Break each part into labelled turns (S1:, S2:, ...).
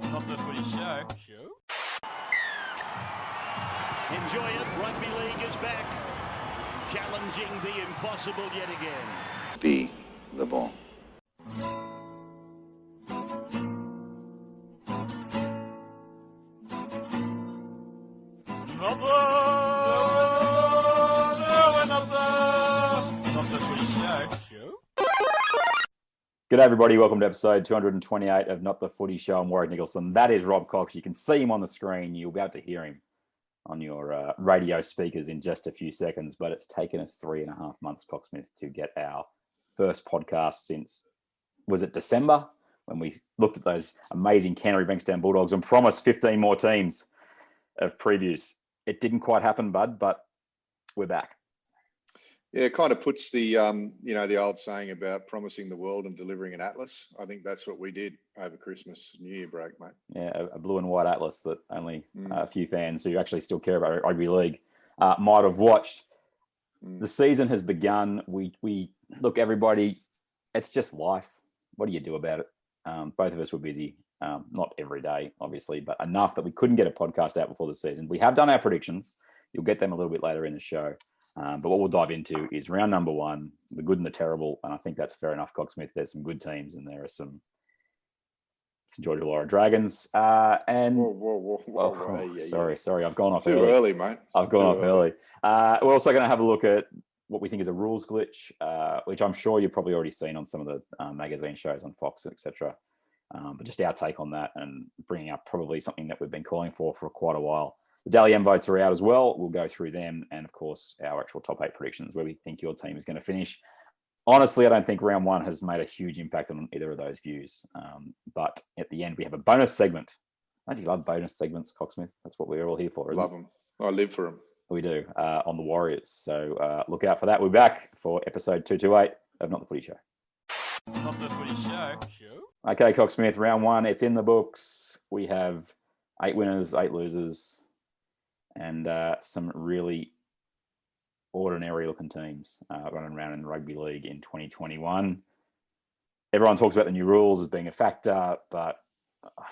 S1: Not the Footy Show.
S2: Enjoy it. Rugby League is back. Challenging the impossible yet again.
S3: Be the ball.
S4: G'day everybody, welcome to episode 228 of Not the Footy Show. I'm Warrick Nicolson. That is Robb Cox. You can see him on the screen. You'll be able to hear him on your radio speakers in just a few seconds, but it's taken us 3.5 months, Cocksmith, to get our first podcast since, was it December? When we looked at those amazing Canterbury Bankstown Bulldogs and promised 15 more teams of previews. It didn't quite happen, bud, but we're back.
S5: Yeah, it kind of puts the, the old saying about promising the world and delivering an atlas. I think that's what we did over Christmas, New Year break, mate.
S4: Yeah, a blue and white atlas that only a few fans who actually still care about rugby league might have watched. The season has begun. We look, everybody, it's just life. What do you do about it? Both of us were busy, not every day, obviously, but enough that we couldn't get a podcast out before the season. We have done our predictions. You'll get them a little bit later in the show. But what we'll dive into is round number one, the good and the terrible. And I think that's fair enough, Cocksmith. There's some good teams and there are some Georgia Laura Dragons. Sorry. I've gone off
S5: Too early, mate.
S4: I've gone off early. We're also going to have a look at what we think is a rules glitch, which I'm sure you've probably already seen on some of the magazine shows on Fox, etc. But just our take on that and bringing up probably something that we've been calling for quite a while. The Dally M votes are out as well. We'll go through them. And of course, our actual top 8 predictions, where we think your team is going to finish. Honestly, I don't think round one has made a huge impact on either of those views. But at the end, we have a bonus segment. Don't you love bonus segments, Cocksmith? That's what we're all here for, isn't
S5: Love them. I live for them.
S4: We do, on the Warriors. So look out for that. We're back for episode 228 of Not the Footy Show.
S1: Not the Footy Show.
S4: Okay, Cocksmith, round one. It's in the books. We have 8 winners, 8 losers, and some really ordinary-looking teams running around in the rugby league in 2021. Everyone talks about the new rules as being a factor, but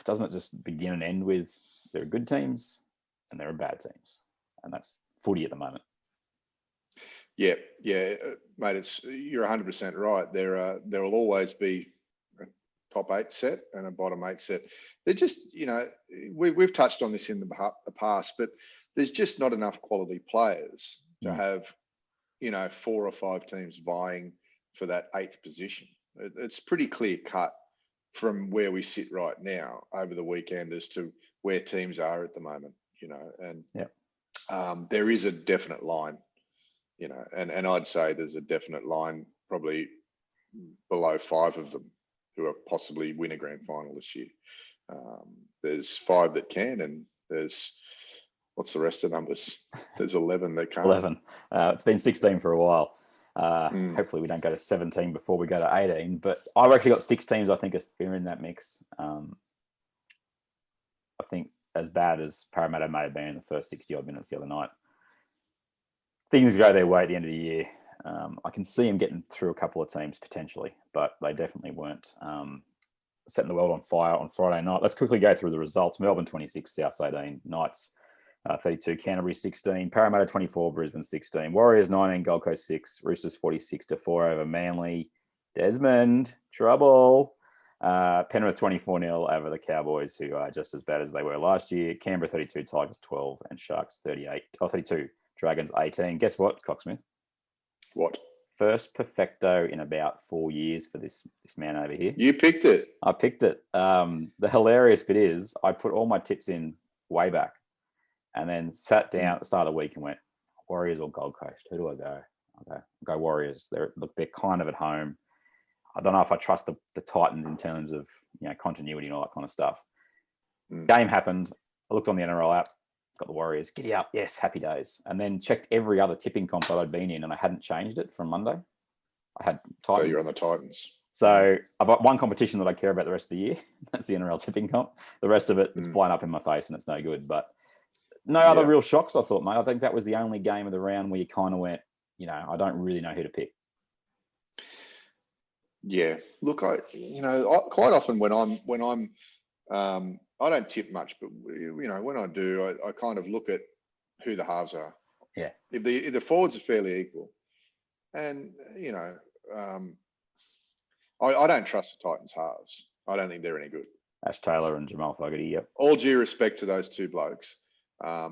S4: doesn't it just begin and end with there are good teams and there are bad teams? And that's footy at the moment.
S5: Yeah, mate. You're 100% right. There will always be a top 8 set and a bottom 8 set. They're just, we've touched on this in the past, but there's just not enough quality players to have, 4 or 5 teams vying for that 8th position. It's pretty clear cut from where we sit right now over the weekend as to where teams are at the moment, and there is a definite line, and I'd say there's a definite line probably below 5 of them who are possibly win a grand final this year. There's 5 that can, and there's, what's the rest of the numbers? There's 11 that can't.
S4: 11. It's been 16 for a while. Hopefully we don't go to 17 before we go to 18. But I've actually got 6 teams I think are in that mix. I think as bad as Parramatta may have been in the first 60-odd minutes the other night, things go their way at the end of the year. I can see them getting through a couple of teams potentially, but they definitely weren't setting the world on fire on Friday night. Let's quickly go through the results. Melbourne 26, South 18, Knights 32, Canterbury 16, Parramatta 24, Brisbane 16, Warriors 19, Gold Coast 6, Roosters 46-4 over Manly, Desmond, trouble. Penrith 24-0 over the Cowboys, who are just as bad as they were last year. Canberra 32, Tigers 12, and Sharks 32, Dragons 18. Guess what, Cocksmith?
S5: What?
S4: First perfecto in about 4 years for this man over here.
S5: You picked it.
S4: I picked it. The hilarious bit is I put all my tips in way back and then sat down at the start of the week and went, Warriors or Gold Coast? Who do I go? Okay, I'll go Warriors. They're kind of at home. I don't know if I trust the Titans in terms of continuity and all that kind of stuff. Game happened. I looked on the NRL app, got the Warriors. Giddy up. Yes, happy days. And then checked every other tipping comp that I'd been in, and I hadn't changed it from Monday. I had Titans.
S5: So you're on the Titans.
S4: So I've got one competition that I care about the rest of the year. That's the NRL tipping comp. The rest of it, it's flying up in my face and it's no good. But no other real shocks, I thought, mate. I think that was the only game of the round where you kind of went, I don't really know who to pick.
S5: Yeah. Look, I quite often when I'm I don't tip much, but when I do, I kind of look at who the halves are.
S4: Yeah.
S5: If the forwards are fairly equal, and I don't trust the Titans halves. I don't think they're any good.
S4: Ash Taylor and Jamal Fogarty. Yep.
S5: All due respect to those two blokes, I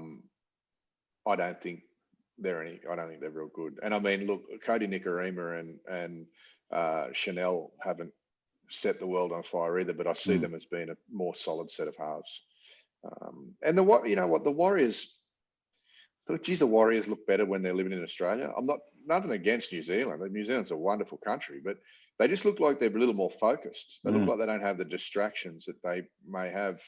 S5: don't think they're real good. And I mean, look, Cody Nikorima and Chanel haven't set the world on fire either, but I see them as being a more solid set of halves. And the Warriors. Geez, the Warriors look better when they're living in Australia. I'm nothing against New Zealand. New Zealand's a wonderful country, but they just look like they're a little more focused. They look like they don't have the distractions that they may have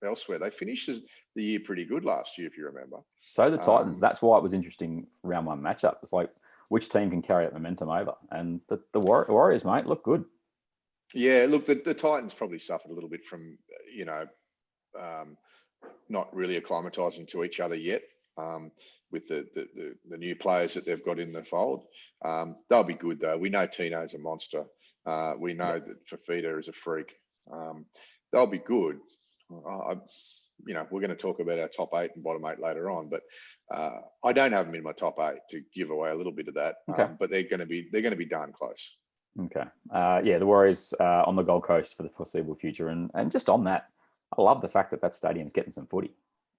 S5: elsewhere. They finished the year pretty good last year, if you remember.
S4: So the Titans, that's why it was interesting round one matchup. It's like, which team can carry that momentum over? And the Warriors, mate, look good.
S5: Yeah, look, the Titans probably suffered a little bit from, not really acclimatising to each other yet. With the new players that they've got in the fold. They'll be good, though. We know Tino's a monster. We know that Fafita is a freak. They'll be good. We're going to talk about our top 8 and bottom 8 later on, but I don't have them in my top 8 to give away a little bit of that.
S4: Okay.
S5: But they're going to be darn close.
S4: Okay. The Warriors on the Gold Coast for the foreseeable future. And just on that, I love the fact that stadium's getting some footy.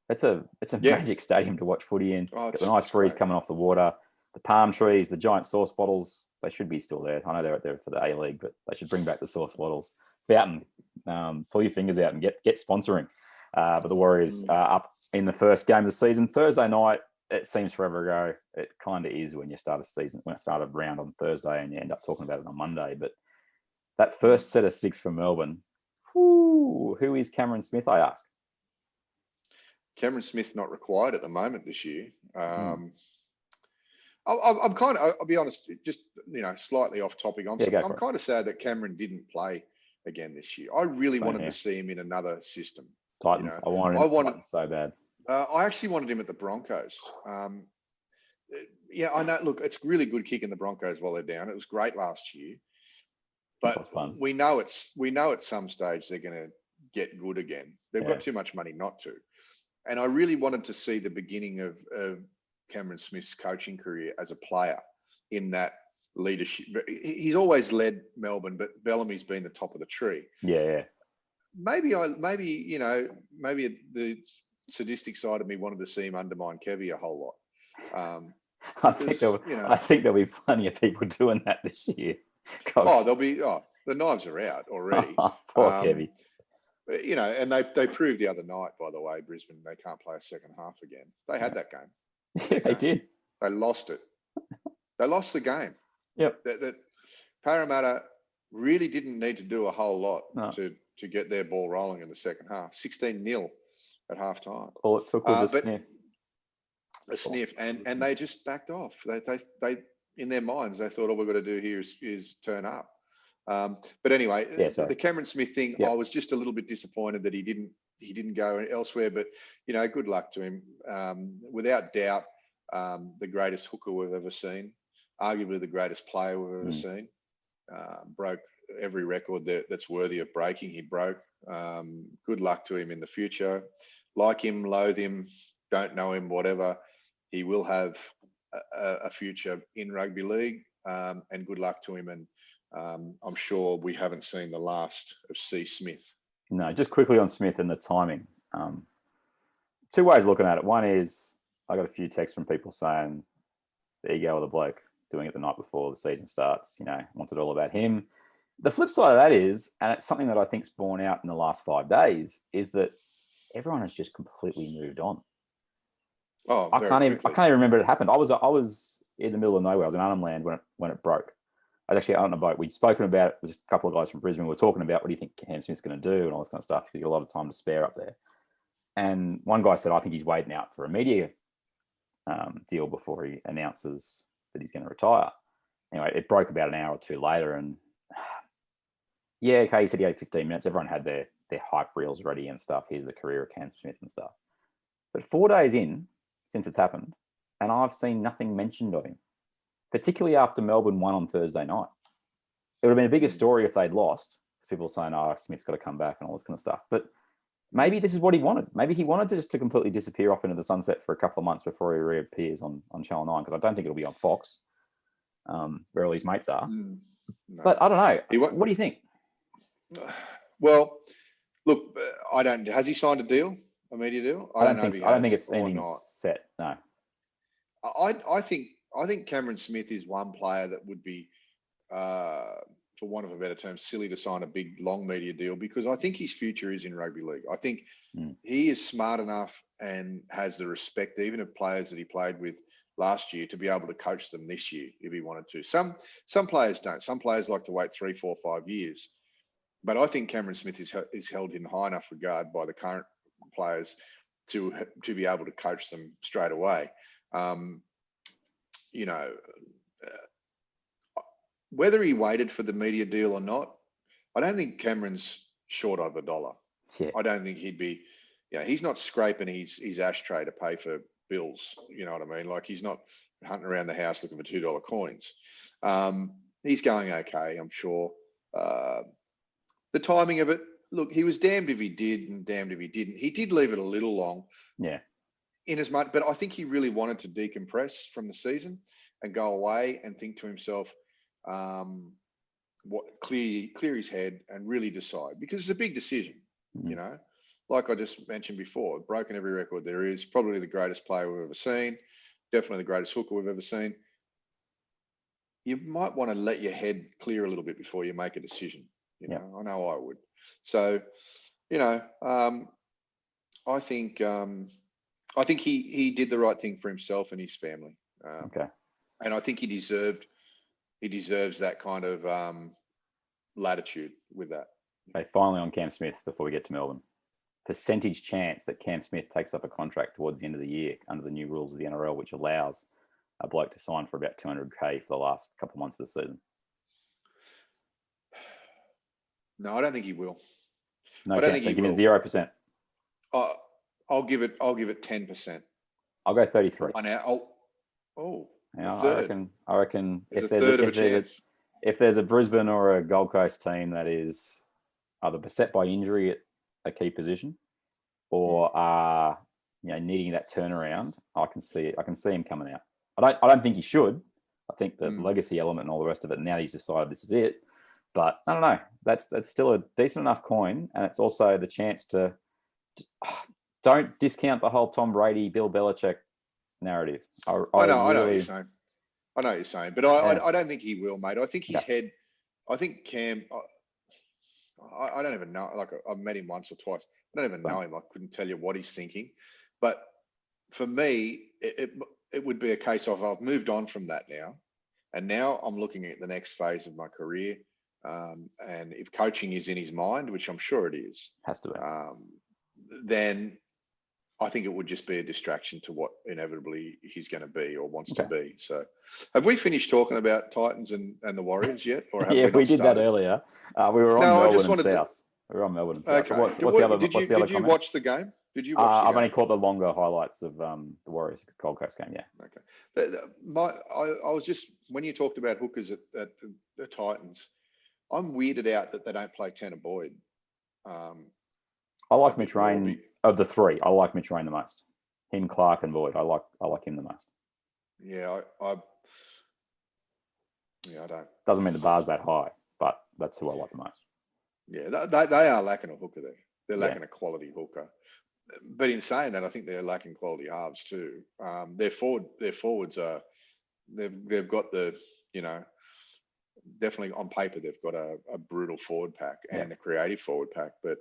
S4: It's a magic stadium to watch footy in. Get the nice breeze coming off the water, the palm trees, the giant sauce bottles. They should be still there. I know they're out there for the A-League, but they should bring back the sauce bottles. Fountain, pull your fingers out and get sponsoring. But the Warriors are up in the first game of the season. Thursday night, it seems forever ago. It kind of is when you start a round on Thursday and you end up talking about it on Monday. But that first set of 6 for Melbourne, who is Cameron Smith, I ask?
S5: Cameron Smith not required at the moment this year. I'll be honest, just slightly off topic. I'm kind of sad that Cameron didn't play again this year. I really wanted to see him in another system.
S4: Titans. I wanted him so bad.
S5: I actually wanted him at the Broncos. I know. Look, it's really good kicking the Broncos while they're down. It was great last year, but we know at some stage they're going to get good again. They've got too much money not to. And I really wanted to see the beginning of Cameron Smith's coaching career as a player in that leadership. He's always led Melbourne, but Bellamy's been the top of the tree.
S4: Yeah.
S5: Maybe the sadistic side of me wanted to see him undermine Kevy a whole lot.
S4: I think there'll be plenty of people doing that this year.
S5: The knives are out already.
S4: Poor Kevy.
S5: And they proved the other night, by the way, Brisbane, they can't play a second half again. They had that game.
S4: Yeah, they did.
S5: They lost it. They lost the game.
S4: Yep.
S5: That Parramatta really didn't need to do a whole lot to get their ball rolling in the second half. 16-0 at halftime.
S4: All it took was a sniff.
S5: A sniff, and they just backed off. They in their minds, they thought all we've got to do here is turn up. But anyway, the Cameron Smith thing, I was just a little bit disappointed that he didn't go elsewhere. But good luck to him. Without doubt, the greatest hooker we've ever seen, arguably the greatest player we've ever seen. Broke every record that's worthy of breaking. He broke. Good luck to him in the future. Like him, loathe him, don't know him, whatever. He will have a future in rugby league. And good luck to him. And I'm sure we haven't seen the last of C. Smith.
S4: No, just quickly on Smith and the timing. 2 ways of looking at it. One is I got a few texts from people saying, there you go with a bloke doing it the night before the season starts, wants it all about him. The flip side of that is, and it's something that I think's borne out in the last 5 days, is that everyone has just completely moved on. I can't even remember it happened. I was in the middle of nowhere. I was in Arnhem Land when it broke. I was actually out on a boat. We'd spoken about it with just a couple of guys from Brisbane. We were talking about what do you think Cam Smith's going to do and all this kind of stuff. He's got a lot of time to spare up there. And one guy said, I think he's waiting out for a media deal before he announces that he's going to retire. Anyway, it broke about an hour or 2 later. And he said he had 15 minutes. Everyone had their hype reels ready and stuff. Here's the career of Cam Smith and stuff. But 4 days in, since it's happened, and I've seen nothing mentioned of him, particularly after Melbourne won on Thursday night. It would have been a bigger story if they'd lost. People were saying, Smith's got to come back and all this kind of stuff. But maybe this is what he wanted. Maybe he wanted to just to completely disappear off into the sunset for a couple of months before he reappears on Channel 9, because I don't think it'll be on Fox, where all his mates are.
S5: No.
S4: But I don't know. What do you think?
S5: Well, look, I don't. Has he signed a deal? A media deal?
S4: I don't think so. I don't think it's anything set. No.
S5: I think Cameron Smith is one player that would be, for want of a better term, silly to sign a big long media deal, because I think his future is in rugby league. I think he is smart enough and has the respect even of players that he played with last year to be able to coach them this year if he wanted to. Some players don't. Some players like to wait 3, 4, 5 years. But I think Cameron Smith is held in high enough regard by the current players to be able to coach them straight away. Whether he waited for the media deal or not, I don't think Cameron's short of a dollar.
S4: Yeah.
S5: I don't think he'd be, he's not scraping his ashtray to pay for bills. You know what I mean? Like, he's not hunting around the house looking for $2 coins. He's going okay, I'm sure. The timing of it, look, he was damned if he did and damned if he didn't. He did leave it a little long.
S4: Yeah.
S5: In as much, but I think he really wanted to decompress from the season and go away and think to himself, clear his head and really decide, because it's a big decision. Like I just mentioned before, broken every record there is, probably the greatest player we've ever seen, definitely the greatest hooker we've ever seen. You might want to let your head clear a little bit before you make a decision. I know I would. So, I think he did the right thing for himself and his family.
S4: Okay.
S5: And I think he deserves that kind of latitude with that.
S4: Okay, finally on Cam Smith before we get to Melbourne. Percentage chance that Cam Smith takes up a contract towards the end of the year under the new rules of the NRL, which allows a bloke to sign for about $200K for the last couple of months of the season.
S5: No, I don't think he will.
S4: No chance. So give me 0%.
S5: I'll give it 10%.
S4: I'll go 33. I reckon if there's a Brisbane or a Gold Coast team that is either beset by injury at a key position or are needing that turnaround, I can see him coming out. I don't think he should. I think the legacy element and all the rest of it, now he's decided this is it. But I don't know. That's still a decent enough coin, and it's also the chance to don't discount the whole Tom Brady, Bill Belichick narrative. I know what you're saying.
S5: But I don't think he will, mate. I think his head. I think Cam. I don't even know. Like, I've met him once or twice. I don't even know him. I couldn't tell you what he's thinking. But for me, it would be a case of I've moved on from that now, and now I'm looking at the next phase of my career. And if coaching is in his mind, which I'm sure it is,
S4: has to be,
S5: then I think it would just be a distraction to what inevitably he's going to be or wants to be. So, have we finished talking about Titans and the Warriors yet? Or have
S4: we did that earlier. We were on Melbourne and South. We were on Melbourne and South.
S5: Okay.
S4: So what's the other? Did
S5: you watch the game? Did you watch the game?
S4: I've only caught the longer highlights of the Warriors Gold Coast game. Yeah.
S5: Okay. I was just, when you talked about hookers at the Titans, I'm weirded out that they don't play Tanner Boyd.
S4: I like Mitch Rain of the three. I like Mitch Rain the most. Him, Clark, and Boyd. I like him the most.
S5: Yeah, I don't.
S4: Doesn't mean the bar's that high, but that's who I like the most.
S5: Yeah, they are lacking a hooker there. They're lacking a quality hooker. But in saying that, I think they're lacking quality halves too. Their forwards are. They've got the definitely on paper they've got a brutal forward pack and a creative forward pack, but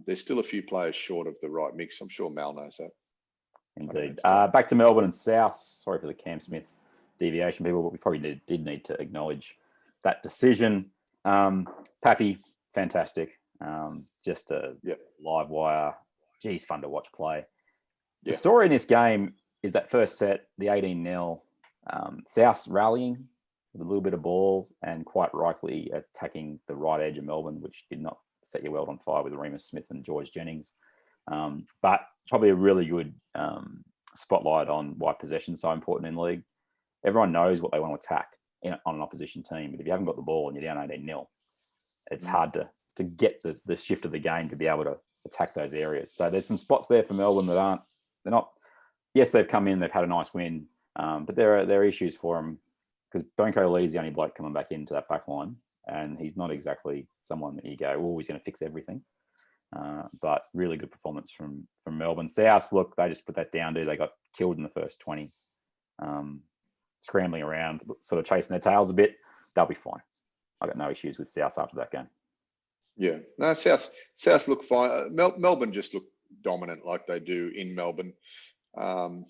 S5: there's still a few players short of the right mix. I'm sure Mal knows that.
S4: Indeed. Back to Melbourne and South. Sorry for the Cam Smith deviation, people, but we probably did need to acknowledge that decision. Pappy, fantastic. Just a live wire. Geez, fun to watch play. The story in this game is that first set, the 18-0, South rallying with a little bit of ball and quite rightly attacking the right edge of Melbourne, which did not set your world on fire with Remus Smith and George Jennings. But probably a really good spotlight on why possession is so important in league. Everyone knows what they want to attack on an opposition team, but if you haven't got the ball and you're down 18-0, it's hard to get the shift of the game to be able to attack those areas. So there's some spots there for Melbourne that they're not. Yes, they've come in, they've had a nice win, but there are issues for them because Bonko Lee's the only bloke coming back into that back line, and he's not exactly someone that you go, oh, he's going to fix everything. But really good performance from Melbourne. South, look, they just put that down, dude. They got killed in the first 20, scrambling around, sort of chasing their tails a bit. They'll be fine. I got no issues with South after that game.
S5: Yeah, no, South look fine. Melbourne just look dominant like they do in Melbourne. There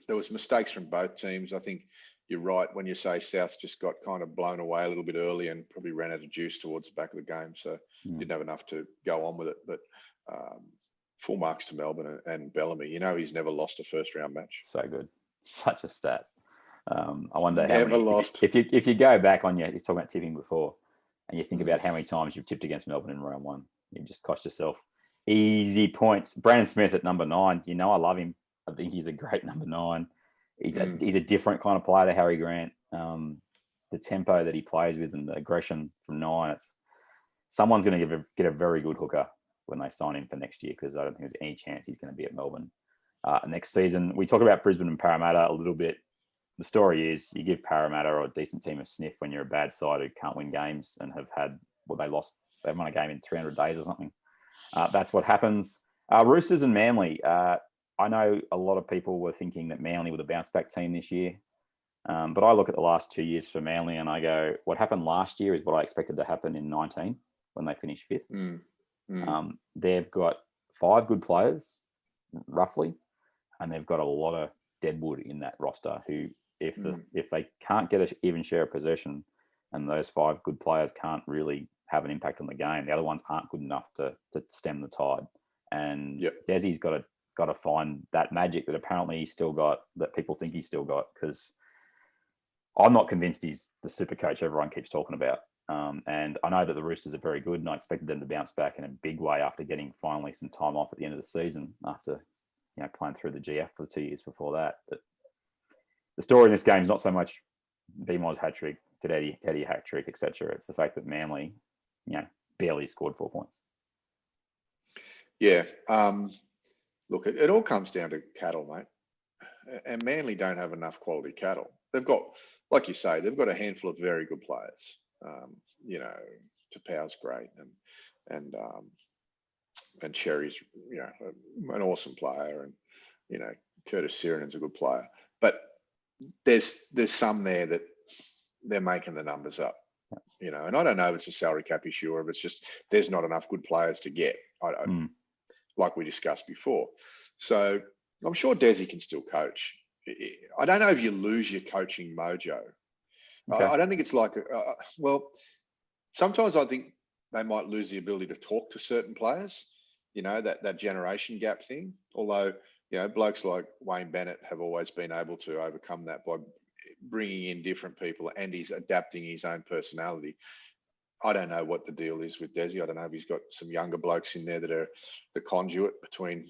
S5: was mistakes from both teams. I think you're right when you say South's just got kind of blown away a little bit early and probably ran out of juice towards the back of the game, so didn't have enough to go on with it. But full marks to Melbourne and Bellamy. He's never lost a first round match.
S4: So good, such a stat. I wonder
S5: never lost.
S4: If you go back on you're talking about tipping before, and you think about how many times you've tipped against Melbourne in round one, you just cost yourself easy points. Brandon Smith at number 9. I love him. I think he's a great number 9. He's a different kind of player to Harry Grant. The tempo that he plays with and the aggression from 9. Someone's going to get a very good hooker when they sign him for next year, because I don't think there's any chance he's going to be at Melbourne next season. We talk about Brisbane and Parramatta a little bit. The story is you give Parramatta or a decent team a sniff when you're a bad side who can't win games and have had they've won a game in 300 days or something. That's what happens. Roosters and Manly. I know a lot of people were thinking that Manly were the bounce back team this year. But I look at the last 2 years for Manly and I go, what happened last year is what I expected to happen in 19 when they finished 5th. They've got 5 good players, roughly, and they've got a lot of deadwood in that roster who, if they can't get an even share of possession and those 5 good players can't really have an impact on the game, the other ones aren't good enough to stem the tide. And Desi's got to find that magic that apparently he's still got, that people think he's still got, because I'm not convinced he's the super coach everyone keeps talking about. And I know that the Roosters are very good, and I expected them to bounce back in a big way after getting finally some time off at the end of the season after playing through the GF for the 2 years before that. But the story in this game is not so much BMO's hat-trick, Teddy hat-trick, etc. It's the fact that Manly, barely scored 4 points.
S5: Yeah. Look, it all comes down to cattle, mate. And Manly don't have enough quality cattle. They've got, like you say, they've got a handful of very good players. Tapau's great, and Cherry's, an awesome player, and Curtis Sirenen's a good player. But there's some there that they're making the numbers up, and I don't know if it's a salary cap issue or if it's just there's not enough good players to get. Like we discussed before. So I'm sure Desi can still coach. I don't know if you lose your coaching mojo. Okay. I don't think it's like, sometimes I think they might lose the ability to talk to certain players, that generation gap thing. Although, blokes like Wayne Bennett have always been able to overcome that by bringing in different people, and he's adapting his own personality. I don't know what the deal is with Desi. I don't know if he's got some younger blokes in there that are the conduit between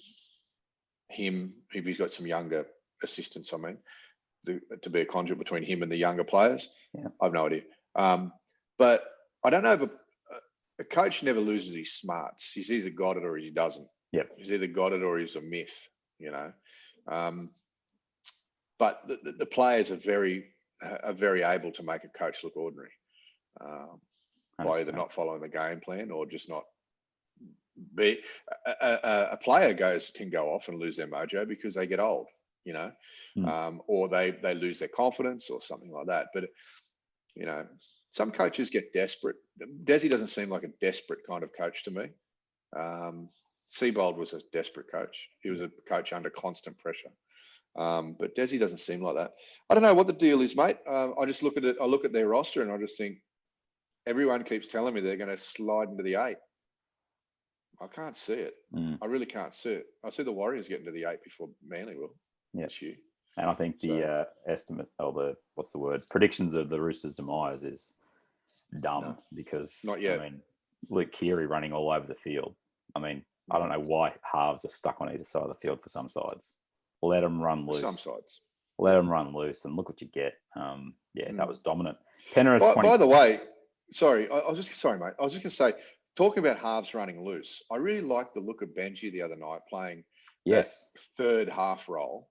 S5: him, if he's got some younger assistants, to be a conduit between him and the younger players. Yeah. I have no idea. But I don't know if a coach never loses his smarts. He's either got it or he doesn't.
S4: Yeah.
S5: He's either got it or he's a myth, But the players are very able to make a coach look ordinary. By either not following the game plan or just not be a player can go off and lose their mojo because they get old, or they lose their confidence or something like that. But some coaches get desperate. Desi doesn't seem like a desperate kind of coach to me. Seibold was a desperate coach. He was a coach under constant pressure. But Desi doesn't seem like that. I don't know what the deal is, mate. I just look at it. I look at their roster and I just think, everyone keeps telling me they're going to slide into the 8. I can't see it. I really can't see it. I see the Warriors getting to the 8 before Manly will this year.
S4: And I think the estimate, or predictions of the Roosters' demise is dumb because
S5: not yet.
S4: Luke Keary running all over the field. I don't know why halves are stuck on either side of the field for some sides. Let them run loose.
S5: Some sides.
S4: Let them run loose and look what you get. That was dominant. Penrith.
S5: By the way, sorry, mate. I was just going to say, talking about halves running loose, I really liked the look of Benji the other night playing
S4: Yes.
S5: that third half role,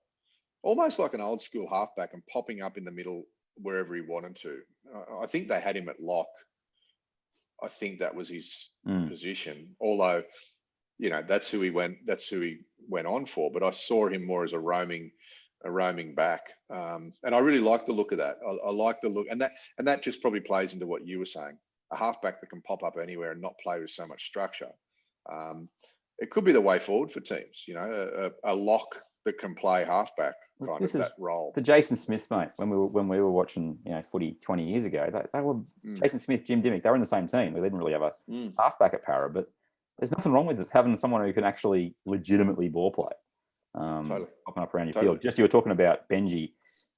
S5: almost like an old school halfback and popping up in the middle wherever he wanted to. I think they had him at lock. I think that was his position. Although, that's who he went on for. But I saw him more as a roaming back, and I really like the look of that. I like the look, and that just probably plays into what you were saying. A halfback that can pop up anywhere and not play with so much structure. It could be the way forward for teams. A lock that can play halfback kind of that role.
S4: The Jason Smiths, mate. When we were watching, footy 20 years ago, they were Jason Smith, Jim Dimmick. They were in the same team. They didn't really have a halfback at Para, but there's nothing wrong with having someone who can actually legitimately ball play,
S5: Totally.
S4: popping up around your field. Just you were talking about Benji.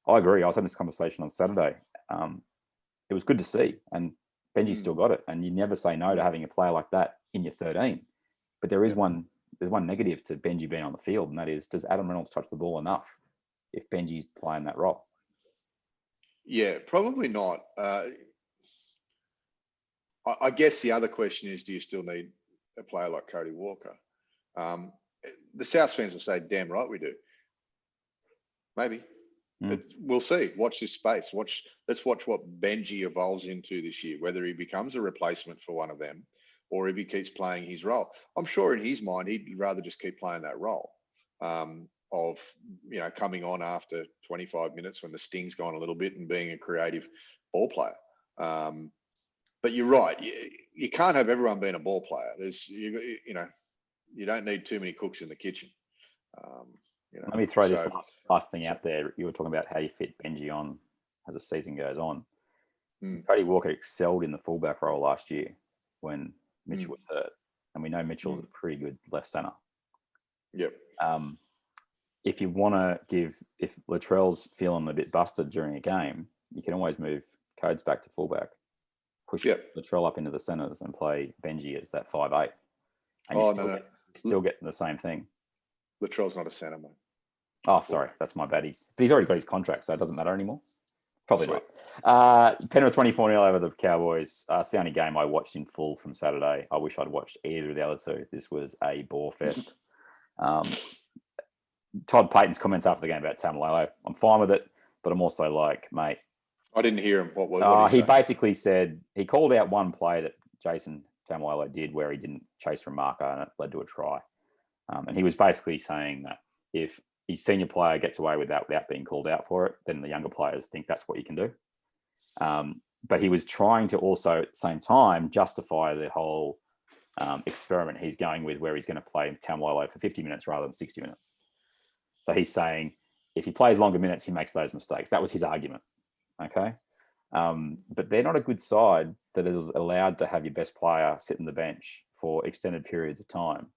S4: I agree. I was having this conversation on Saturday. It was good to see, and Benji still got it. And you never say no to having a player like that in your 13. But there is one negative to Benji being on the field, and that is, does Adam Reynolds touch the ball enough if Benji's playing that role?
S5: Yeah, probably not. I guess the other question is, do you still need a player like Cody Walker? The South fans will say, damn right we do. Maybe. But we'll see. Watch this space. Let's watch what Benji evolves into this year, whether he becomes a replacement for one of them or if he keeps playing his role. I'm sure in his mind, he'd rather just keep playing that role of coming on after 25 minutes when the sting's gone a little bit and being a creative ball player. But you're right. You can't have everyone being a ball player. You don't need too many cooks in the kitchen.
S4: Let me throw this last thing out there. You were talking about how you fit Benji on as the season goes on. Cody Walker excelled in the fullback role last year when Mitchell was hurt. And we know Mitchell's a pretty good left centre.
S5: Yep.
S4: If you want to if Latrell's feeling a bit busted during a game, you can always move Codes back to fullback, push Latrell up into the centres and play Benji as that 5'8". And you still get the same thing.
S5: Latrell's not a centre, mate.
S4: Oh, sorry. That's my bad. But he's already got his contract, so it doesn't matter anymore. Probably not. Penrith 24-0 over the Cowboys. It's the only game I watched in full from Saturday. I wish I'd watched either of the other two. This was a bore fest. Todd Payton's comments after the game about Tamalolo, I'm fine with it, but I'm also like, mate.
S5: I didn't hear him. What
S4: he basically said, he called out one play that Jason Tamalolo did where he didn't chase from marker and it led to a try. And he was basically saying that if his senior player gets away with that without being called out for it, then the younger players think that's what you can do. But he was trying to also, at the same time, justify the whole experiment he's going with where he's going to play Tamalolo for 50 minutes rather than 60 minutes. So he's saying if he plays longer minutes, he makes those mistakes. That was his argument. Okay. But they're not a good side that is allowed to have your best player sit on the bench for extended periods of time.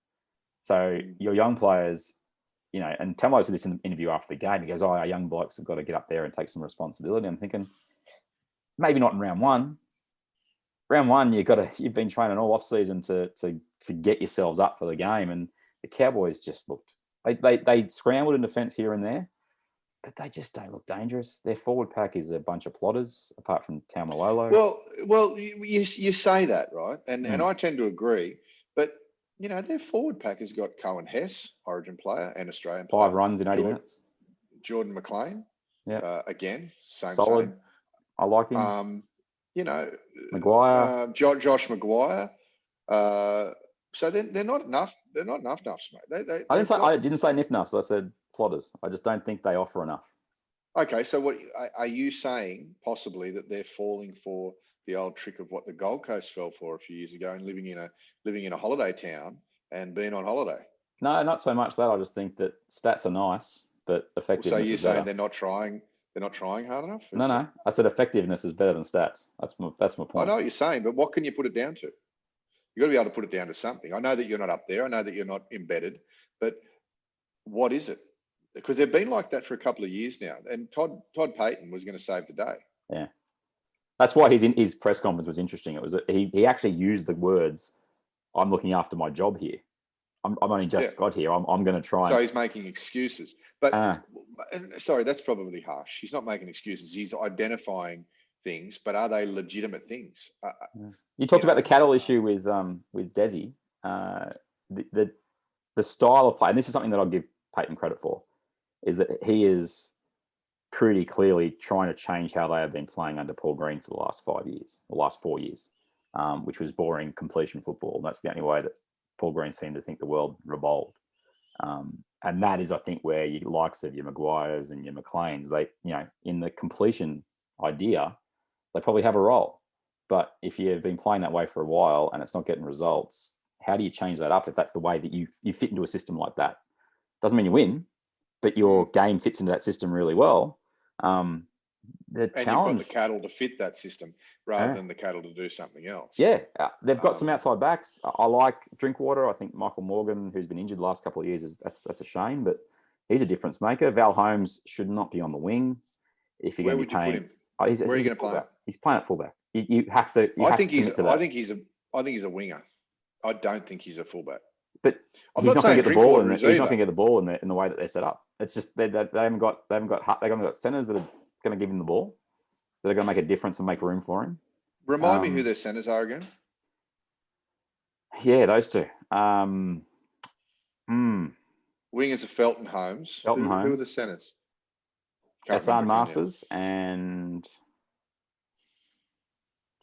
S4: So your young players, and Tamalo said this in the interview after the game. He goes, our young blokes have got to get up there and take some responsibility. I'm thinking, maybe not in round one. Round one, you've been training all off season to get yourselves up for the game. And the Cowboys just looked, they scrambled in defence here and there, but they just don't look dangerous. Their forward pack is a bunch of plotters, apart from Taumalolo.
S5: Well, you say that, right? And I tend to agree, but their forward pack has got Cohen Hess, Origin player and Australian player.
S4: 5 runs in 80 minutes.
S5: Jordan McLean.
S4: Yeah.
S5: Again,
S4: solid.
S5: Same.
S4: I like him.
S5: Maguire. Josh Maguire. So they're not enough. They're not enough, mate.
S4: I didn't say niff-nuffs. I said plotters. I just don't think they offer enough.
S5: Okay, so what are you saying? Possibly that they're falling for the old trick of what the Gold Coast fell for a few years ago, and living in a holiday town and being on holiday.
S4: No, not so much that. I just think that stats are nice, but effectiveness.
S5: So you're
S4: is
S5: saying
S4: better.
S5: they're not trying hard enough?
S4: No. I said effectiveness is better than stats. That's my point.
S5: I know what you're saying, but what can you put it down to? You've got to be able to put it down to something. I know that you're not up there. I know that you're not embedded, but what is it? Because they've been like that for a couple of years now. And Todd Payton was going to save the day.
S4: Yeah. That's why his press conference was interesting. It was he actually used the words, "I'm looking after my job here. I'm only just got here. I'm going to try."
S5: So he's making excuses. But sorry, that's probably harsh. He's not making excuses. He's identifying things, but are they legitimate things?
S4: You talked about the cattle issue with Desi. The style of play, and this is something that I'll give Peyton credit for, is that he is pretty clearly trying to change how they have been playing under Paul Green for the last 5 years, or last 4 years, which was boring completion football. That's the only way that Paul Green seemed to think the world revolved. And that is, I think, where your likes of your Maguires and your McLeans, they, in the completion idea, they probably have a role. But if you've been playing that way for a while and it's not getting results, how do you change that up if that's the way that you fit into a system like that? Doesn't mean you win, but your game fits into that system really well. The
S5: and
S4: challenge,
S5: you've got the cattle to fit that system rather than the cattle to do something else.
S4: Yeah, they've got some outside backs. I like Drinkwater. I think Michael Morgan, who's been injured the last couple of years, that's a shame, but he's a difference maker. Val Holmes should not be on the wing. If you're
S5: Where
S4: going to
S5: would
S4: be
S5: you
S4: paying,
S5: put him?
S4: where
S5: are you going to play him?
S4: He's playing at fullback. You have to. I think
S5: he's a winger. I don't think he's a fullback.
S4: But he's not going to get the ball. He's not going to get the ball in the way that they're set up. It's just they haven't got centers that are going to give him the ball, that are going to make a difference and make room for him.
S5: Remind me who their centers are again.
S4: Yeah, those two.
S5: Wingers are Felton Holmes. Who are the centers?
S4: Hassan Masters and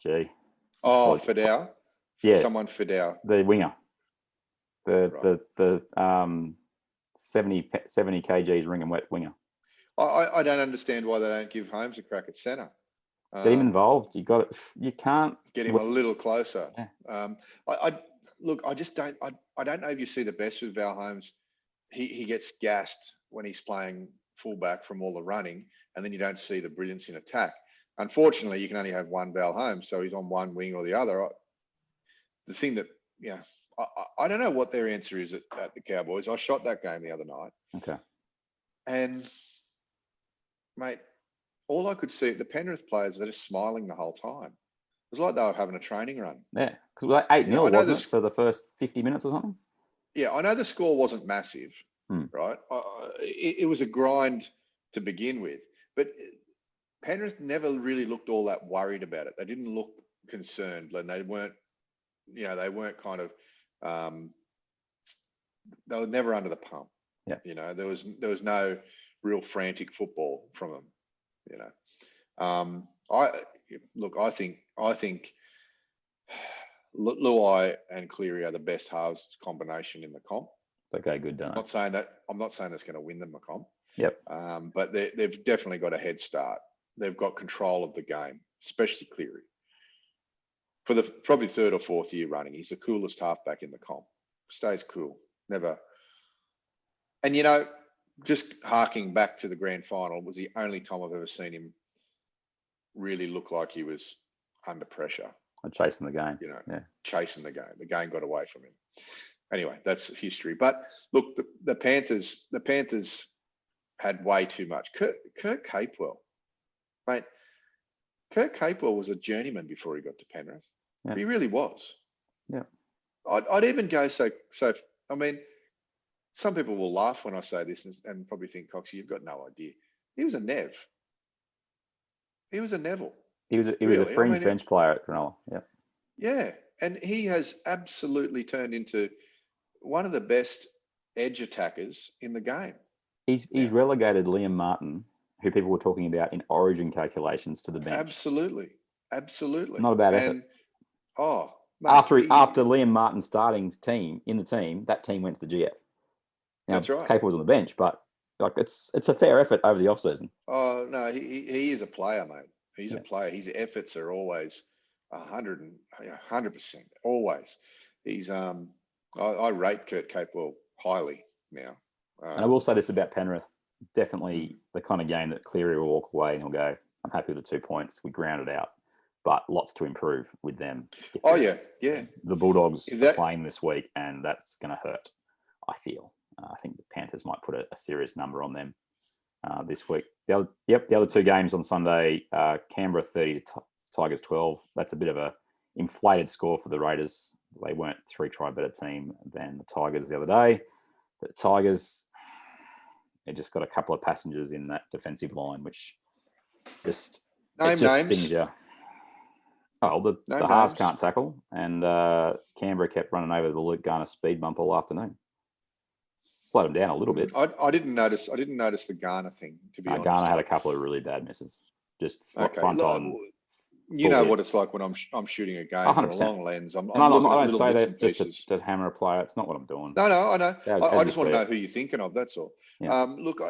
S5: Fidel.
S4: Yeah,
S5: someone Fidel,
S4: the winger. The 70 kgs ring and wet winger.
S5: I don't understand why they don't give Holmes a crack at centre.
S4: Get him involved. You can't
S5: get him a little closer.
S4: Yeah.
S5: I just don't. I don't know if you see the best with Val Holmes. He gets gassed when he's playing fullback from all the running, and then you don't see the brilliance in attack. Unfortunately, you can only have one Val Holmes, so he's on one wing or the other. The thing that, I don't know what their answer is at the Cowboys. I shot that game the other night.
S4: Okay.
S5: And, mate, all I could see, the Penrith players, they're just smiling the whole time. It was like they were having a training run.
S4: Yeah, because we're like 8-0, wasn't it, for the first 50 minutes or something?
S5: Yeah, I know the score wasn't massive, right? It was a grind to begin with. But Penrith never really looked all that worried about it. They didn't look concerned, and they weren't kind of, they were never under the pump.
S4: Yeah.
S5: There was no real frantic football from them. I think Luai and Cleary are the best halves combination in the comp.
S4: Okay, good done.
S5: I'm not saying that's going to win them a comp.
S4: Yep.
S5: But they've definitely got a head start. They've got control of the game, especially Cleary. For the probably third or fourth year running, he's the coolest halfback in the comp. Stays cool, never. And just harking back to the grand final, was the only time I've ever seen him really look like he was under pressure.
S4: And chasing the game.
S5: Chasing the game. The game got away from him. Anyway, that's history. But look, the Panthers had way too much. Kurt Capewell, mate. Kurt Capewell was a journeyman before he got to Penrith. Yeah. He really was.
S4: Yeah.
S5: I'd even go so. I mean, some people will laugh when I say this and probably think, Coxie, you've got no idea. He was a Nev. He was a Neville.
S4: He was a fringe bench player at Cronulla. Yeah.
S5: Yeah, and he has absolutely turned into one of the best edge attackers in the game.
S4: He's relegated Liam Martin, who people were talking about in Origin calculations, to the bench.
S5: Absolutely.
S4: Not a bad effort.
S5: Mate,
S4: after Liam Martin's starting team in the team, that team went to the GF. Now,
S5: that's right.
S4: Capewell was on the bench, but it's a fair effort over the off season.
S5: Oh no, he is a player, mate. He's a player. His efforts are always 100%. Always. He's I rate Kurt Capewell highly now.
S4: And I will say this about Penrith: definitely the kind of game that Cleary will walk away and he'll go, "I'm happy with the 2 points. We grounded out." But lots to improve with them.
S5: Yeah.
S4: The Bulldogs are playing this week, and that's going to hurt, I feel. I think the Panthers might put a serious number on them this week. The other two games on Sunday, Canberra 30 to Tigers 12. That's a bit of a inflated score for the Raiders. They weren't 3-try better team than the Tigers the other day. But the Tigers, they just got a couple of passengers in that defensive line, which just
S5: Name
S4: just
S5: names.
S4: stings you. Oh, the
S5: Name
S4: halves
S5: names.
S4: can't tackle, and Canberra kept running over the Luke Garner speed bump all afternoon. Slowed him down a little bit.
S5: I didn't notice the Garner thing, to be honest.
S4: Garner had a couple of really bad misses. Just front on.
S5: You know what it's like when I'm shooting a game on a long lens. I'm looking at little bits and pieces.
S4: Just to hammer a player. It's not what I'm doing.
S5: No, I know. I just want to know
S4: it.
S5: who you're thinking of. That's all.
S4: Yeah.
S5: Look,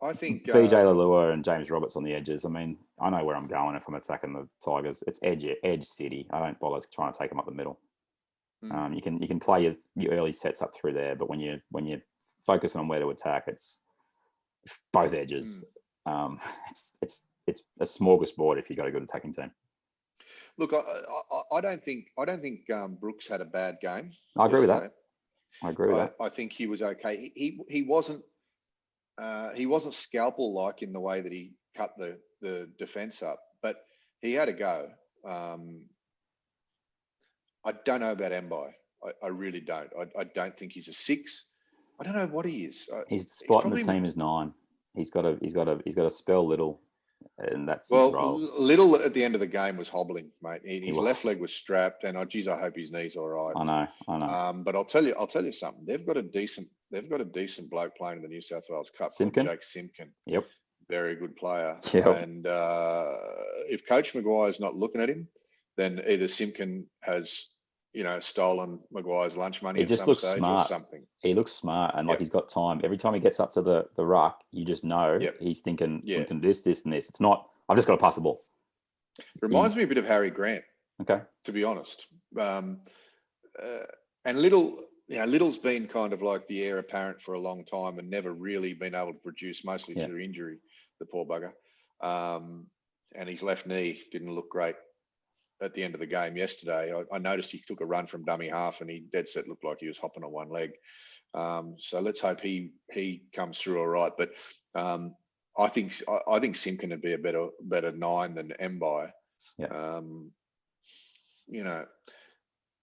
S5: I think
S4: BJ Leluer and James Roberts on the edges. I mean, I know where I'm going if I'm attacking the Tigers. It's edge city. I don't bother trying to take them up the middle. You can play your early sets up through there, but when you're focusing on where to attack, it's both edges. It's a smorgasbord if you got a good attacking team.
S5: Look, I don't think Brooks had a bad game.
S4: I agree with that.
S5: I think he was okay. He wasn't scalpel like in the way that he cut the defense up, but he had a go. I don't know about Mbai. I really don't. I don't think he's a 6. I don't know what he is.
S4: His spot in the team is 9. He's got to spell Little, and that's his role.
S5: Little at the end of the game was hobbling, mate. His left leg was strapped, and I hope his knee's all right.
S4: I know.
S5: But I'll tell you something. They've got a decent bloke playing in the New South Wales Cup.
S4: Simpkin?
S5: Jake Simpkin.
S4: Yep.
S5: Very good player.
S4: Yep.
S5: And if Coach Maguire's not looking at him, then either Simpkin has, stolen Maguire's lunch money.
S4: He just looks smart. Or something. He looks smart, and like he's got time. Every time he gets up to the ruck, you just know he's thinking, we can do this, and this. It's not, I've just got to pass the ball.
S5: Reminds me a bit of Harry Grant.
S4: Okay.
S5: To be honest. And Little's been kind of like the heir apparent for a long time and never really been able to produce, mostly through injury, the poor bugger. And his left knee didn't look great at the end of the game yesterday. I noticed he took a run from dummy half and he dead set looked like he was hopping on one leg. So let's hope he comes through all right. But I think Simpkin would be a better 9 than Mbai.
S4: Yeah.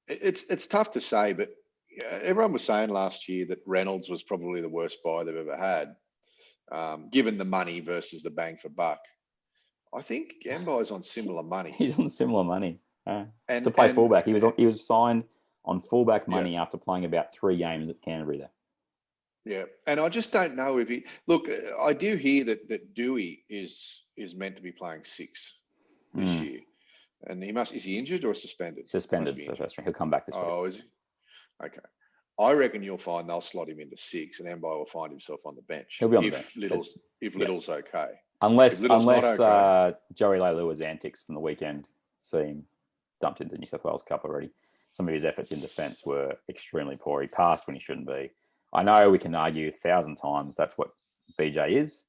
S5: It's tough to say, but everyone was saying last year that Reynolds was probably the worst buy they've ever had, given the money versus the bang for buck. I think Mbai's on similar money.
S4: He's on similar money to play fullback. He was signed on fullback money after playing about 3 games at Canterbury there.
S5: Yeah, and I just don't know if he. Look, I do hear that Dewey is meant to be playing 6 this year, and is he injured or suspended?
S4: Suspended for the first round. He'll come back this week.
S5: Oh, is he? Okay. I reckon you'll find they'll slot him into 6, and Mbai will find himself on the bench.
S4: He'll be on the bench.
S5: If Little's okay.
S4: Unless Joey Leilua's antics from the weekend see him dumped into New South Wales Cup already. Some of his efforts in defence were extremely poor. He passed when he shouldn't be. I know we can argue 1,000 times that's what BJ is,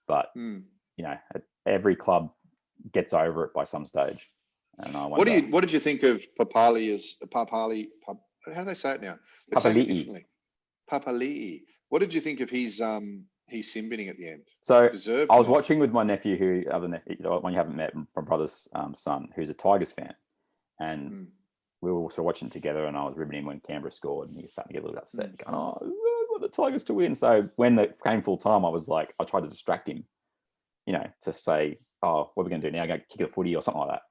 S4: but every club gets over it by some stage. And I wonder,
S5: what did you think of Papali? How do they say it now? Papali'i. What did you think of his sin binning at the end?
S4: So I was watching with my nephew, one you haven't met, my brother's son, who's a Tigers fan, and we were also watching together. And I was ribbing him when Canberra scored, and he was starting to get a little bit upset, going, "Oh, I want the Tigers to win." So when it came full time, I was like, I tried to distract him, to say, "Oh, what are we going to do now? Go kick a footy or something like that."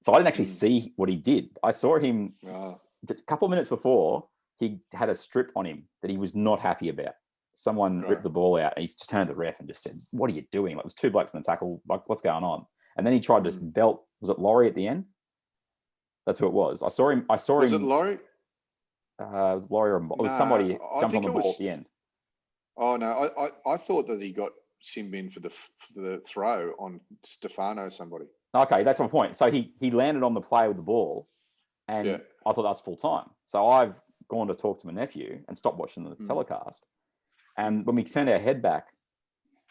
S4: So I didn't actually see what he did. I saw him a couple of minutes before. He had a strip on him that he was not happy about. Someone ripped the ball out, and he just turned to the ref and just said, "What are you doing?" Like, it was 2 blokes in the tackle. Like, what's going on? And then he tried to belt. Was it Laurie at the end? That's who it was. I saw him. Was
S5: it Laurie?
S4: It was Laurie or it was somebody jumped on the ball at the end.
S5: Oh no! I thought that he got sin bin for the throw on Stefano. Somebody.
S4: Okay, that's my point. So he landed on the play with the ball, and I thought that's full time. So I've gone to talk to my nephew and stopped watching the telecast. And when we turned our head back,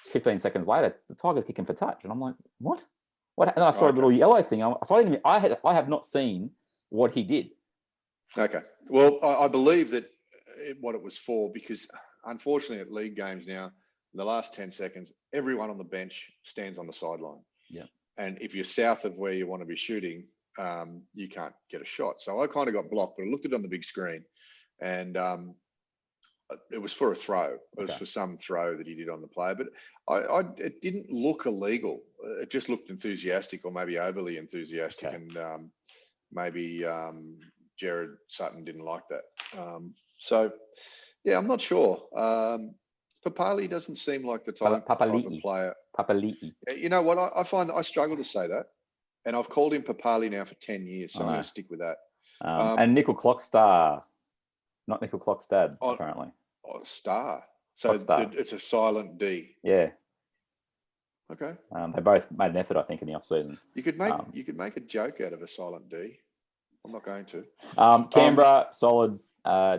S4: 15 seconds later, the Tigers kicking for touch, and I'm like, "What?" And I saw a little yellow thing. I have not seen what he did.
S5: Okay. Well, I believe that what it was for, because unfortunately at league games now, in the last 10 seconds, everyone on the bench stands on the sideline.
S4: Yeah.
S5: And if you're south of where you want to be shooting, you can't get a shot. So I kind of got blocked, but I looked at it on the big screen, and It was for a throw. It was
S4: Okay.
S5: for some throw that he did on the player, but it didn't look illegal. It just looked enthusiastic, or maybe overly enthusiastic,
S4: Okay.
S5: and maybe Jared Sutton didn't like that. So, yeah, I'm not sure. Papali doesn't seem like the type of player.
S4: Papali'i.
S5: You know what? I find that I struggle to say that, and I've called him Papali now for 10 years, so I'm going to stick with that.
S4: And Nickel Clockstar, not Nickel Clockstad, apparently.
S5: Star. So it's a silent D.
S4: Yeah.
S5: Okay.
S4: They both made an effort, I think, in the off season.
S5: You could make a joke out of a silent D. I'm not going to.
S4: Canberra, solid,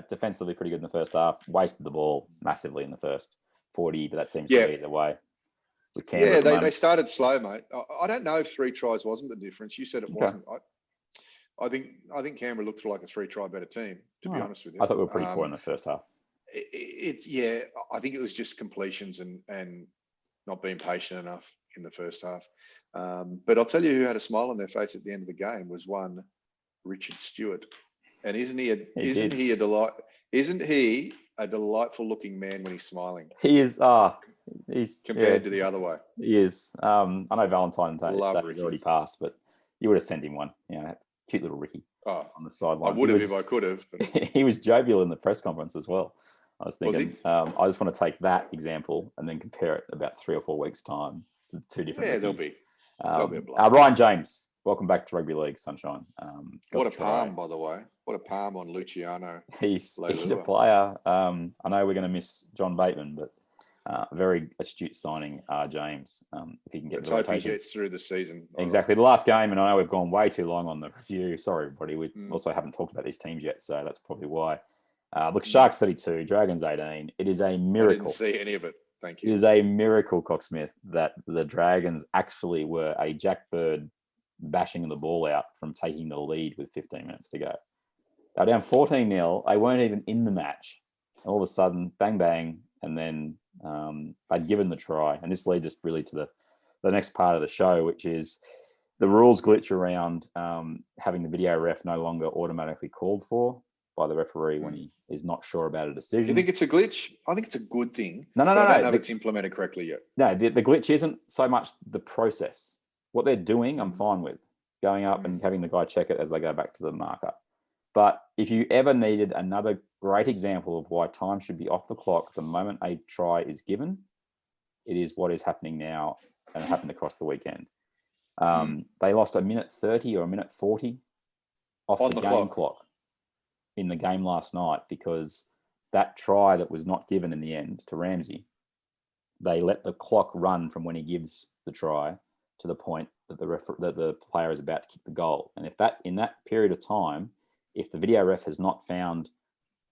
S4: defensively pretty good in the first half. Wasted the ball massively in the first 40, but that seems to be the way with Canberra.
S5: Yeah, they started slow, mate. I don't know if 3 tries wasn't the difference. You said it wasn't. I think Canberra looked like a 3-try better team, to be honest with you.
S4: I thought we were pretty poor in the first half.
S5: I think it was just completions and not being patient enough in the first half. But I'll tell you who had a smile on their face at the end of the game was one Richard Stewart. And isn't he a delight? Isn't he a delightful looking man when he's smiling?
S4: He is. He's
S5: compared to the other way.
S4: He is. I know Valentine's Day has already passed, but you would have sent him one. You know, cute little Ricky on the sideline.
S5: I would have if I could have. But...
S4: he was jovial in the press conference as well. I was thinking, I just want to take that example and then compare it about 3 or 4 weeks' time to 2 different.
S5: Yeah,
S4: there'll be
S5: a
S4: Ryan James, welcome back to Rugby League, Sunshine.
S5: What a palm, by the way. What a palm on Luciano.
S4: He's a player. I know we're going to miss John Bateman, but very astute signing, James. If he can get
S5: the rotation. Hope he gets through the season.
S4: Exactly. The last game, and I know we've gone way too long on the review. Sorry, everybody. We also haven't talked about these teams yet, so that's probably why. Look, Sharks 32, Dragons 18. It is a miracle.
S5: I didn't see any of it. Thank you.
S4: It is a miracle, Cocksmith, that the Dragons actually were a Jack Bird bashing the ball out from taking the lead with 15 minutes to go. They were down 14-0. They weren't even in the match. And all of a sudden, bang, bang, and then they'd given the try. And this leads us really to the next part of the show, which is the rules glitch around having the video ref no longer automatically called for by the referee when he is not sure about a decision.
S5: You think it's a glitch? I think it's a good thing.
S4: No.
S5: I don't know if it's implemented correctly yet.
S4: No, the glitch isn't so much the process. What they're doing, I'm fine with. Going up and having the guy check it as they go back to the marker. But if you ever needed another great example of why time should be off the clock the moment a try is given, it is what is happening now, and it happened across the weekend. They lost a minute 30 or a minute 40 off the game clock in the game last night because that try that was not given in the end to Ramsey, they let the clock run from when he gives the try to the point that the player is about to kick the goal. And if that in that period of time, if the video ref has not found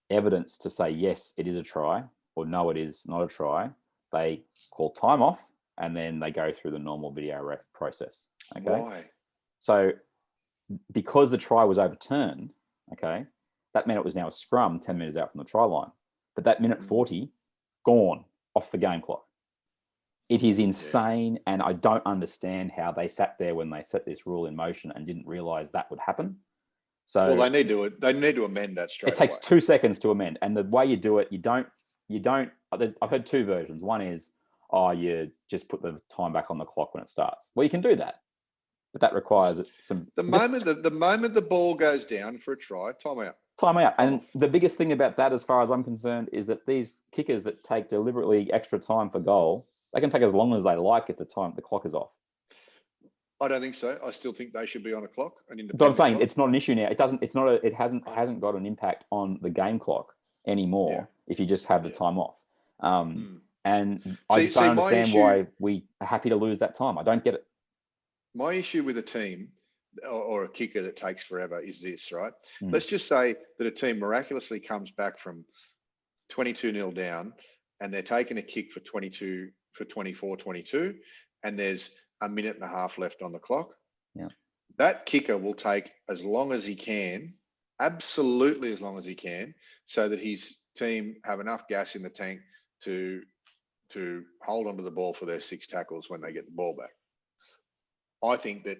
S4: evidence to say, yes, it is a try, or no, it is not a try, they call time off and then they go through the normal video ref process. Okay.
S5: Why?
S4: So because the try was overturned, okay, that meant it was now a scrum 10 minutes out from the try line. But that minute 40, gone off the game clock. It is insane, and I don't understand how they sat there when they set this rule in motion and didn't realise that would happen. So
S5: they need to amend that straight away.
S4: It takes 2 seconds to amend, and the way you do it, you don't. I've heard 2 versions. One is, you just put the time back on the clock when it starts. Well, you can do that, but that requires some.
S5: The moment the ball goes down for a try, time out.
S4: And the biggest thing about that, as far as I'm concerned, is that these kickers that take deliberately extra time for goal, they can take as long as they like if the clock is off.
S5: I don't think so. I still think they should be on a clock.
S4: But I'm saying it's not an issue now. It hasn't got an impact on the game clock anymore if you just have the time off. And I just don't understand why we are happy to lose that time. I don't get it.
S5: My issue with a team or a kicker that takes forever is this, right? Let's just say that a team miraculously comes back from 22-0 down and they're taking a kick for 24-22, and there's a minute and a half left on the clock.
S4: Yeah.
S5: That kicker will take as long as he can, absolutely as long as he can, so that his team have enough gas in the tank to hold onto the ball for their 6 tackles when they get the ball back. I think that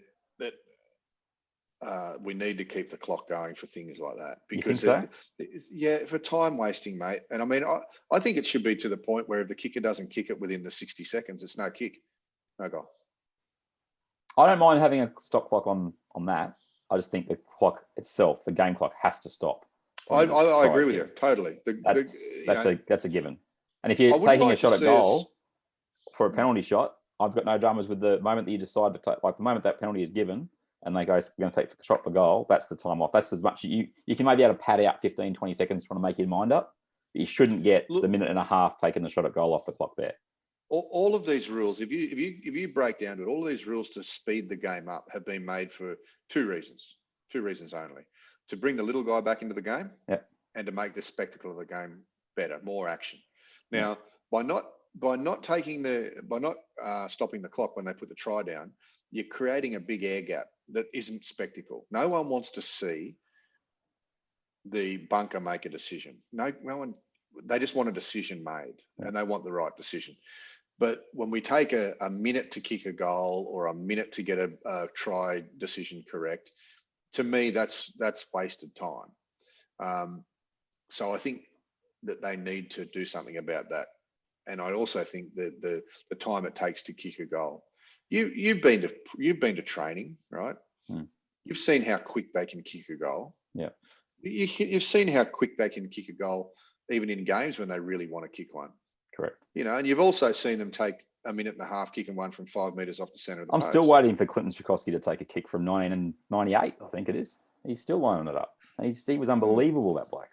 S5: we need to keep the clock going for things like that.
S4: Because
S5: for time wasting, mate. And I mean, I think it should be to the point where if the kicker doesn't kick it within the 60 seconds, it's no kick, no goal.
S4: I don't mind having a stop clock on that. I just think the clock itself, the game clock, has to stop.
S5: I agree with you totally.
S4: That's a given. And if you're taking a shot at goal for a penalty shot, I've got no dramas with the moment that you decide to take, like the moment that penalty is given and they go, we're going to take the shot for goal, that's the time off. That's as much you can maybe able to pad out 15, 20 seconds trying to make your mind up, but you shouldn't get the minute and a half taking the shot at goal off the clock there.
S5: All of these rules, if you break down to it, all of these rules to speed the game up have been made for two reasons only: to bring the little guy back into the game, and to make the spectacle of the game better, more action. Now, by not stopping the clock when they put the try down, you're creating a big air gap that isn't spectacle. No one wants to see the bunker make a decision. No one. They just want a decision made, and they want the right decision. But when we take a minute to kick a goal or a minute to get a try decision correct, to me, that's wasted time. So I think that they need to do something about that. And I also think that the time it takes to kick a goal. You've been to training, right? You've seen how quick they can kick a goal.
S4: Yeah.
S5: You've seen how quick they can kick a goal, even in games when they really want to kick one.
S4: Correct.
S5: And you've also seen them take a minute and a half kicking one from 5 meters off the center of the post.
S4: I'm still waiting for Clinton Strakosky to take a kick from 1998, I think it is. He's still lining it up. He was unbelievable, that bloke.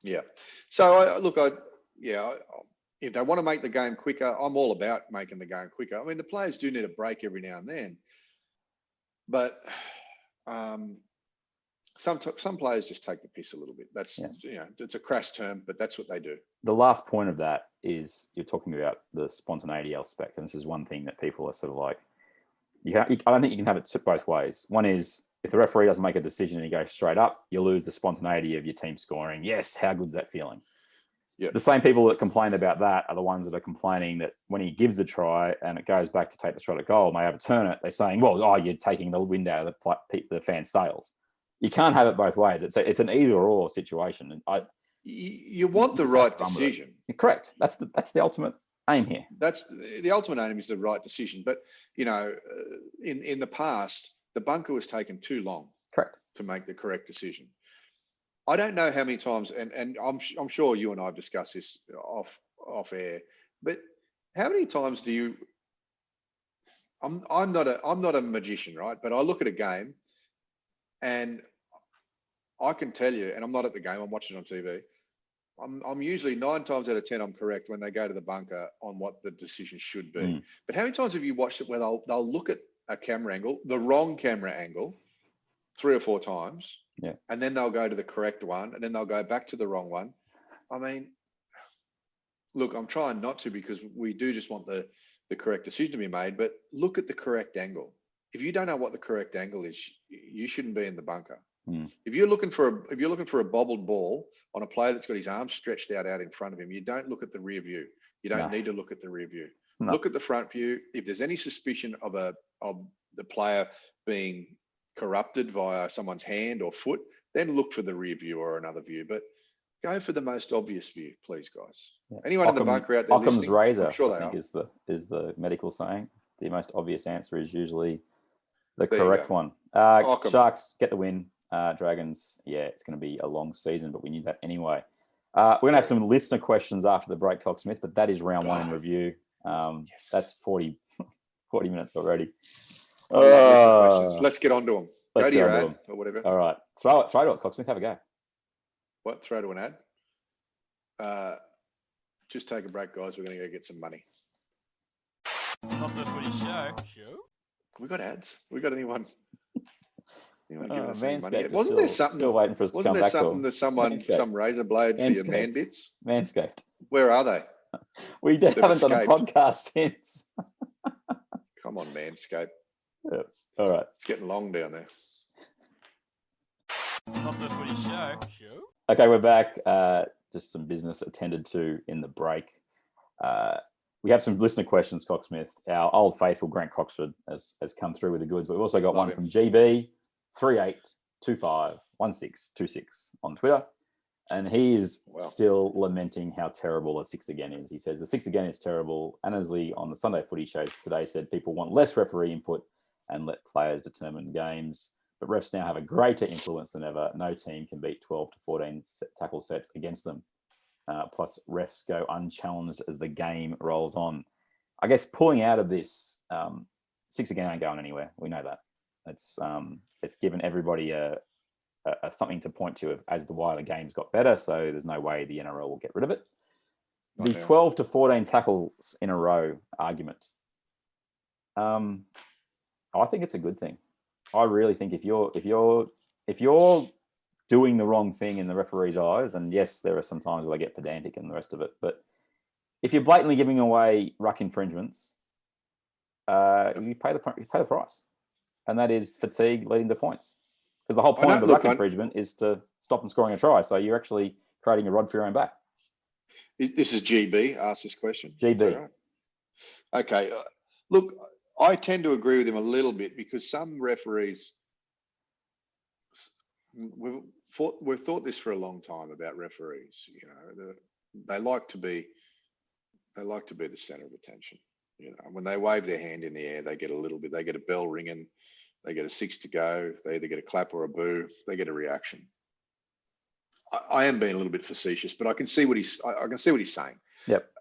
S5: Yeah. So if they want to make the game quicker, I'm all about making the game quicker. I mean, the players do need a break every now and then, but some players just take the piss a little bit. That's it's a crass term, but that's what they do.
S4: The last point of that is you're talking about the spontaneity aspect, and this is one thing that people are sort of like, I don't think you can have it both ways. One is if the referee doesn't make a decision and he goes straight up, you lose the spontaneity of your team scoring. Yes, how good's that feeling?
S5: Yeah.
S4: The same people that complain about that are the ones that are complaining that when he gives a try and it goes back to take the shot at goal and they overturn it, they're saying, well, you're taking the wind out of the fans' sails. You can't have it both ways. It's an either or situation. And
S5: you want the right decision.
S4: Correct. That's the ultimate aim here.
S5: That's the ultimate aim, is the right decision. But in the past, the bunker was taken too long.
S4: Correct.
S5: To make the correct decision. I don't know how many times, and I'm sure you and I have discussed this off air, but how many times do you? I'm not a magician, right? But I look at a game, and I can tell you, and I'm not at the game, I'm watching it on TV. I'm usually 9 times out of 10 I'm correct when they go to the bunker on what the decision should be. But how many times have you watched it where they'll look at a camera angle, the wrong camera angle, 3 or 4 times, and then they'll go to the correct one, and then they'll go back to the wrong one? I mean, look, I'm trying not to, because we do just want the correct decision to be made, but look at the correct angle. If you don't know what the correct angle is, you shouldn't be in the bunker. If you're looking for a bobbled ball on a player that's got his arms stretched out in front of him, you don't look at the rear view. You don't need to look at the rear view. No. Look at the front view. If there's any suspicion of the player being corrupted via someone's hand or foot, then look for the rear view or another view. But go for the most obvious view, please, guys. Yeah. Anyone in the bunker out there
S4: Occam's
S5: listening,
S4: razor,
S5: I'm sure
S4: I think
S5: are.
S4: is the medical saying. The most obvious answer is usually the
S5: There
S4: correct one. Sharks get the win. Dragons, it's going to be a long season, but we knew that anyway. We're going to have some listener questions after the break, Cocksmith, but that is round one in review.
S5: Yes.
S4: That's 40 minutes already.
S5: Questions. Let's get on to them. Go to your ad or whatever.
S4: All right. Throw to it, Cocksmith. Have a go.
S5: What? Throw to an ad? Just take a break, guys. We're going to go get some money.
S1: Not the Footy show.
S5: We got ads? We got anyone giving us any money?
S4: Manscaped
S5: Wasn't there something?
S4: Still waiting for us to come back to.
S5: Wasn't there something that some razor blade for your man bits?
S4: Manscaped.
S5: Where are they?
S4: We haven't done a podcast since.
S5: Come on, Manscaped.
S4: Yeah. All right.
S5: It's getting long down there.
S1: Not the Footy show.
S4: Okay, we're back. Just some business attended to in the break. We have some listener questions, Cocksmith. Our old faithful Grant Coxford has come through with the goods, but we've also got one from GB, 38251626 on Twitter. And he is still lamenting how terrible a 6 again is. He says the 6 again is terrible. Annesley on the Sunday Footy shows today said people want less referee input and let players determine games. But refs now have a greater influence than ever. No team can beat 12 to 14 tackle sets against them. Plus, refs go unchallenged as the game rolls on. I guess pulling out of this, 6 again ain't going anywhere. We know that. It's given everybody something to point to as the wider games got better. So there's no way the NRL will get rid of it. The 12 to 14 tackles in a row argument. I think it's a good thing. I really think if you're doing the wrong thing in the referee's eyes, and yes, there are some times where they get pedantic and the rest of it, but if you're blatantly giving away ruck infringements, you pay the price, and that is fatigue leading to points. Because the whole point of the ruck infringement is to stop them scoring a try. So you're actually creating a rod for your own back.
S5: This is GB asked this question.
S4: GB.
S5: Right? Okay. Look, I tend to agree with him a little bit because some referees, we've thought this for a long time about referees. You know, they like to be the center of attention. You know, when they wave their hand in the air, they get a bell ringing, they get a 6 to go, they either get a clap or a boo, they get a reaction. I am being a little bit facetious, but I can see what he's saying.
S4: Yep.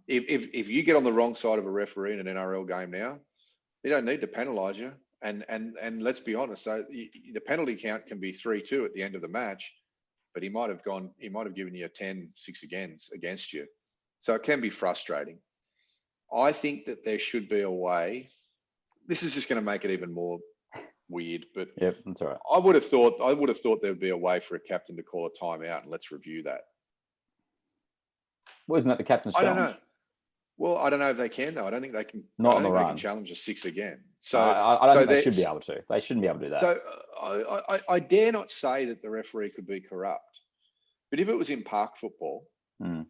S5: If you get on the wrong side of a referee in an NRL game now, they don't need to penalise you. And let's be honest, so the penalty count can be 3-2 at the end of the match, but he might have given you a 10-6 against you. So it can be frustrating. I think that there should be a way. This is just going to make it even more weird, but
S4: yep, that's all right.
S5: I would have thought there would be a way for a captain to call a timeout and let's review that.
S4: Well, isn't that the captain's challenge?
S5: I don't know. Well, I don't know if they can though. I don't think they can.
S4: Not on the run.
S5: They can challenge a 6 again. So
S4: I don't think they should be able to. They shouldn't be able to do that.
S5: So I dare not say that the referee could be corrupt, but if it was in park football, I know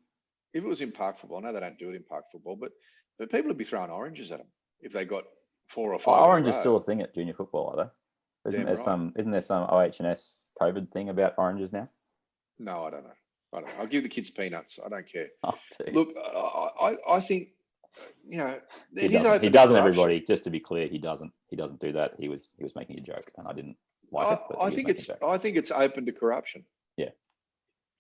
S5: they don't do it in park football, but people would be throwing oranges at them if they got 4 or 5.
S4: Orange is still a thing at junior football, are they? Isn't there some OH&S COVID thing about oranges now?
S5: No, I don't know. I'll give the kids peanuts. I don't care.
S4: Oh,
S5: look, I think, you know,
S4: he doesn't. Everybody, just to be clear, he doesn't do that. He was making a joke, and I didn't like it. But
S5: I think it's open to corruption.
S4: Yeah,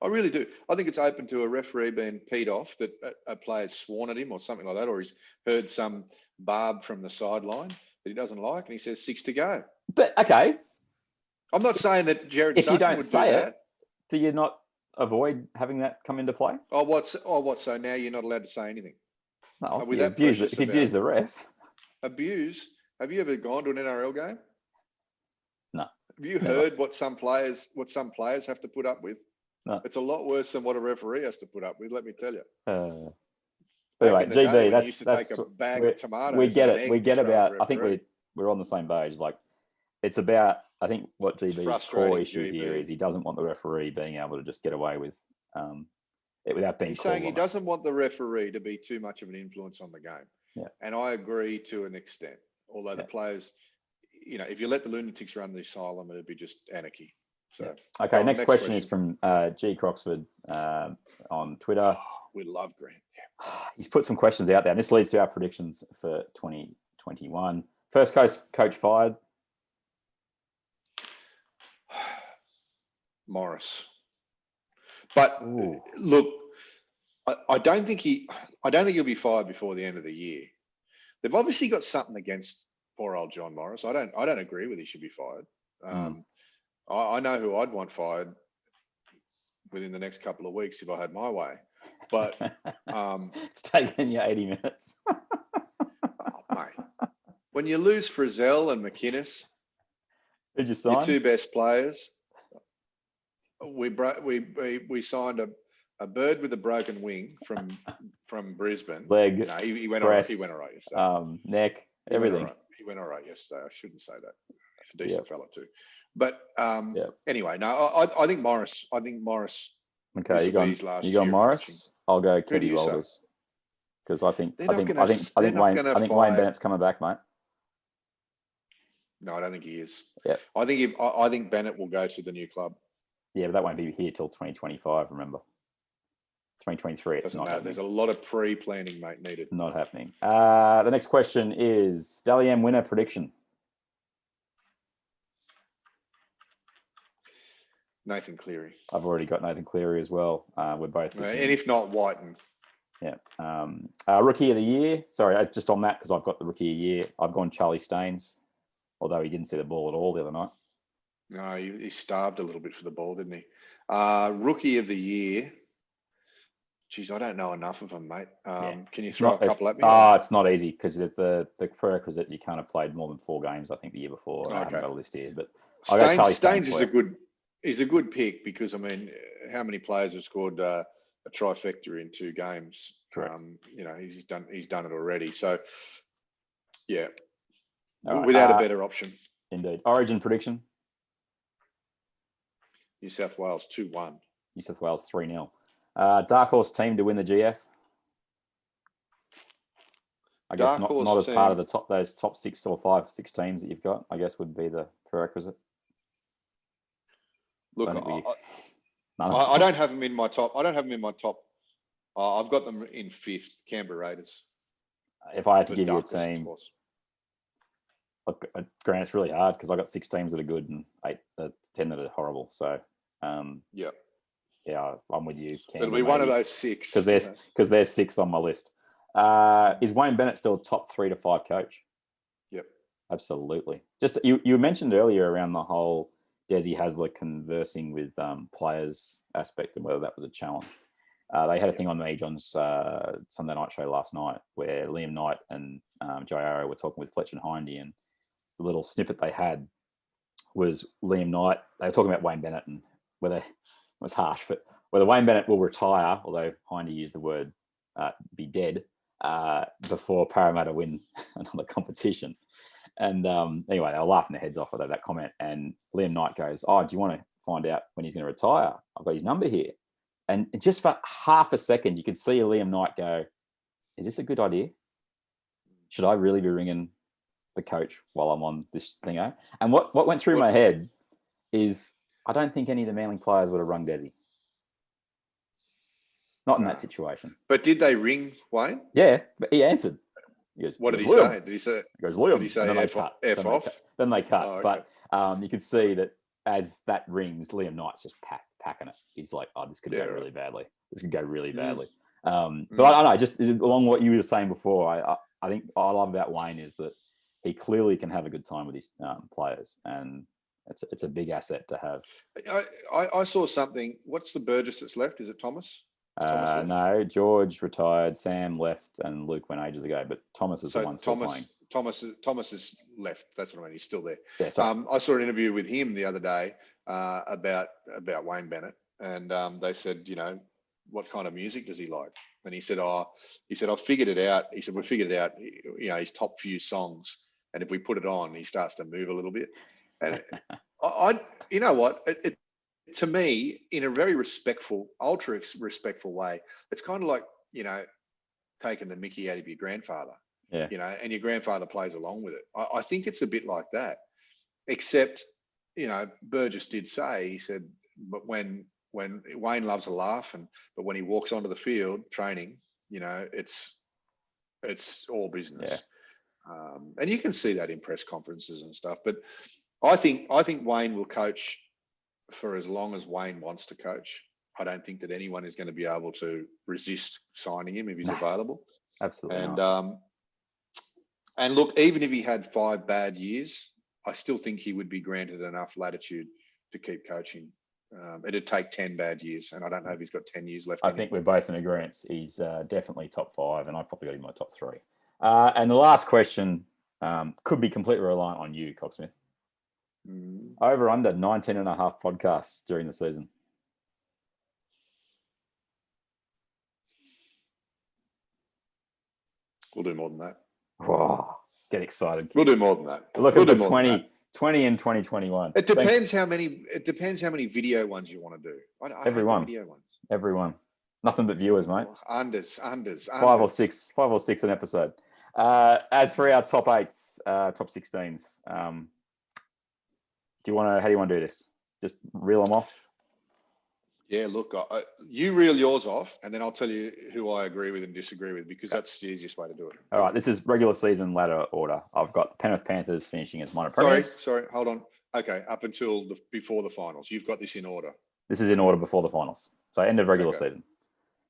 S5: I really do. I think it's open to a referee being peed off that a player's sworn at him or something like that, or he's heard some barb from the sideline that he doesn't like, and he says 6 to go.
S4: But okay,
S5: I'm not saying that Jared.
S4: If
S5: Sutton
S4: you don't
S5: would
S4: say
S5: do
S4: it,
S5: that.
S4: do you not avoid having that come into play?
S5: What? So now you're not allowed to say anything?
S4: No, if you abuse the ref.
S5: Abuse? Have you ever gone to an NRL game?
S4: No.
S5: Have you heard what some players have to put up with?
S4: No.
S5: It's a lot worse than what a referee has to put up with. Let me tell you.
S4: Anyway, GB, that's
S5: take a bag of tomatoes.
S4: We get it. We get about. I think we're on the same page. Like, it's about. I think what GB's core issue here is he doesn't want the referee being able to just get away with it without being.
S5: He's saying he doesn't want the referee to be too much of an influence on the game.
S4: Yeah.
S5: And I agree to an extent. Although the players, you know, if you let the lunatics run the asylum, it'd be just anarchy. So
S4: okay, next question is from G Croxford on Twitter.
S5: Oh, we love Grant. Yeah.
S4: He's put some questions out there, and this leads to our predictions for 2021. First coach fired.
S5: Morris. But look, I don't think he'll be fired before the end of the year. They've obviously got something against poor old John Morris. I don't agree with he should be fired. I know who I'd want fired within the next couple of weeks if I had my way. But
S4: it's taken you 80 minutes.
S5: Mate. When you lose Frizzell and McInnes,
S4: who'd you sign?
S5: Your two best players. We signed a bird with a broken wing from Brisbane.
S4: Leg.
S5: No, he went
S4: breast,
S5: all right. He went all right yesterday.
S4: Neck, everything.
S5: He went all right yesterday. I shouldn't say that. He's a decent fella too. But anyway, no, I think Morris.
S4: Okay, you got Morris. I'll go Kenny Walters because I think Wayne Bennett's coming back, mate.
S5: No, I don't think he is.
S4: Yeah.
S5: I think Bennett will go to the new club.
S4: Yeah, but that won't be here till 2025, remember. 2023, it's
S5: Doesn't
S4: not
S5: matter.
S4: happening.
S5: There's a lot of pre-planning, mate, needed.
S4: It's not happening. The next question is Dally M winner prediction.
S5: Nathan Cleary.
S4: I've already got Nathan Cleary as well. We're both.
S5: And if not, Whiten.
S4: Yeah. Rookie of the year. Sorry, just on that, because I've got the rookie of the year. I've gone Charlie Staines, although he didn't see the ball at all the other night.
S5: No, he starved a little bit for the ball, didn't he? Rookie of the year. Geez, I don't know enough of them, mate. Can you throw a couple at me?
S4: It's not easy because the prerequisite, you can't have played more than 4 games, I think, the year before. I haven't got a list here, but
S5: Staines is a good pick because, I mean, how many players have scored a trifecta in 2 games?
S4: Correct.
S5: He's done it already. So, yeah,
S4: Right.
S5: Without a better option.
S4: Indeed. Origin prediction.
S5: New South Wales 2-1.
S4: New South Wales 3-0. Dark horse team to win the GF. I guess not as part of those top 6 or 5, 6 teams that you've got. I guess would be the prerequisite.
S5: Look, I don't have them in my top. I've got them in 5th. Canberra Raiders.
S4: If I had to give you a team, look, Grant, it's really hard because I got 6 teams that are good and 10 that are horrible. So, yeah, I'm with you.
S5: It'll be one of those 6
S4: because there's 6 on my list. Is Wayne Bennett still a top 3 to 5 coach?
S5: Yep,
S4: absolutely. Just you mentioned earlier around the whole Desi Hasler conversing with players aspect and whether that was a challenge. They had a thing on the John's Sunday night show last night where Liam Knight and Joe Arrow were talking with Fletcher and Hindy, and the little snippet they had was Liam Knight. They were talking about Wayne Bennett and whether it was harsh, but whether Wayne Bennett will retire, although Hindy used the word be dead, before Parramatta win another competition. And anyway, they were laughing their heads off at that comment. And Liam Knight goes, "Oh, do you want to find out when he's going to retire? I've got his number here." And just for half a second, you could see Liam Knight go, "Is this a good idea? Should I really be ringing the coach while I'm on this thing?" And what went through my head is, I don't think any of the Manly players would have rung Desi. Not in that situation.
S5: But did they ring Wayne?
S4: Yeah, but he answered. He goes,
S5: what did he say? Did he say?
S4: He goes, Liam.
S5: Did he say F off?
S4: Then they cut.
S5: Oh, okay.
S4: But you could see that as that rings, Liam Knight's just packing it. He's like, "Oh, this could go really badly. This could go really badly." But I don't know. Just along what you were saying before, I think what I love about Wayne is that he clearly can have a good time with his players, and it's a big asset to have.
S5: I saw something. What's the Burgess that's left? Is it Thomas?
S4: No, George retired, Sam left, and Luke went ages ago. But Thomas is the one still playing.
S5: Thomas is left. That's what I mean. He's still there.
S4: Yeah,
S5: I saw an interview with him the other day about Wayne Bennett, and they said, what kind of music does he like? And he said, "I figured it out." He said, "We figured it out. His top few songs, and if we put it on, he starts to move a little bit." And you know what? To me, in a very ultra respectful way, it's kind of like, taking the mickey out of your grandfather, and your grandfather plays along with it. I think it's a bit like that, except, Burgess did say, he said, but when Wayne loves a laugh, but when he walks onto the field training, it's all business. Yeah. And you can see that in press conferences and stuff. But I think Wayne will coach for as long as Wayne wants to coach. I don't think that anyone is going to be able to resist signing him if he's available.
S4: Absolutely.
S5: And look, even if he had 5 bad years, I still think he would be granted enough latitude to keep coaching. It'd take 10 bad years, and I don't know if he's got 10 years left.
S4: I think we're both in agreement. He's definitely top 5, and I've probably got him in my top 3. And the last question could be completely reliant on you, Cocksmith. Over under 19 and a half podcasts during the season.
S5: We'll do more than that.
S4: Whoa, get excited, kids.
S5: We'll do more than that.
S4: Look at the 20 in 2021.
S5: It depends how many video ones you want to do.
S4: Everyone.
S5: Video ones.
S4: Everyone. Nothing but viewers, mate.
S5: Unders.
S4: 5 or 6 an episode. As for our top 8s, top 16s, do you want to? How do you want to do this? Just reel them off.
S5: Yeah, look, you reel yours off, and then I'll tell you who I agree with and disagree with, because that's the easiest way to do it.
S4: All right, this is regular season ladder order. I've got the Penrith Panthers finishing as minor premiers.
S5: Sorry, hold on. Okay, up until before the finals. You've got this in order.
S4: This is in order before the finals. So end of regular season.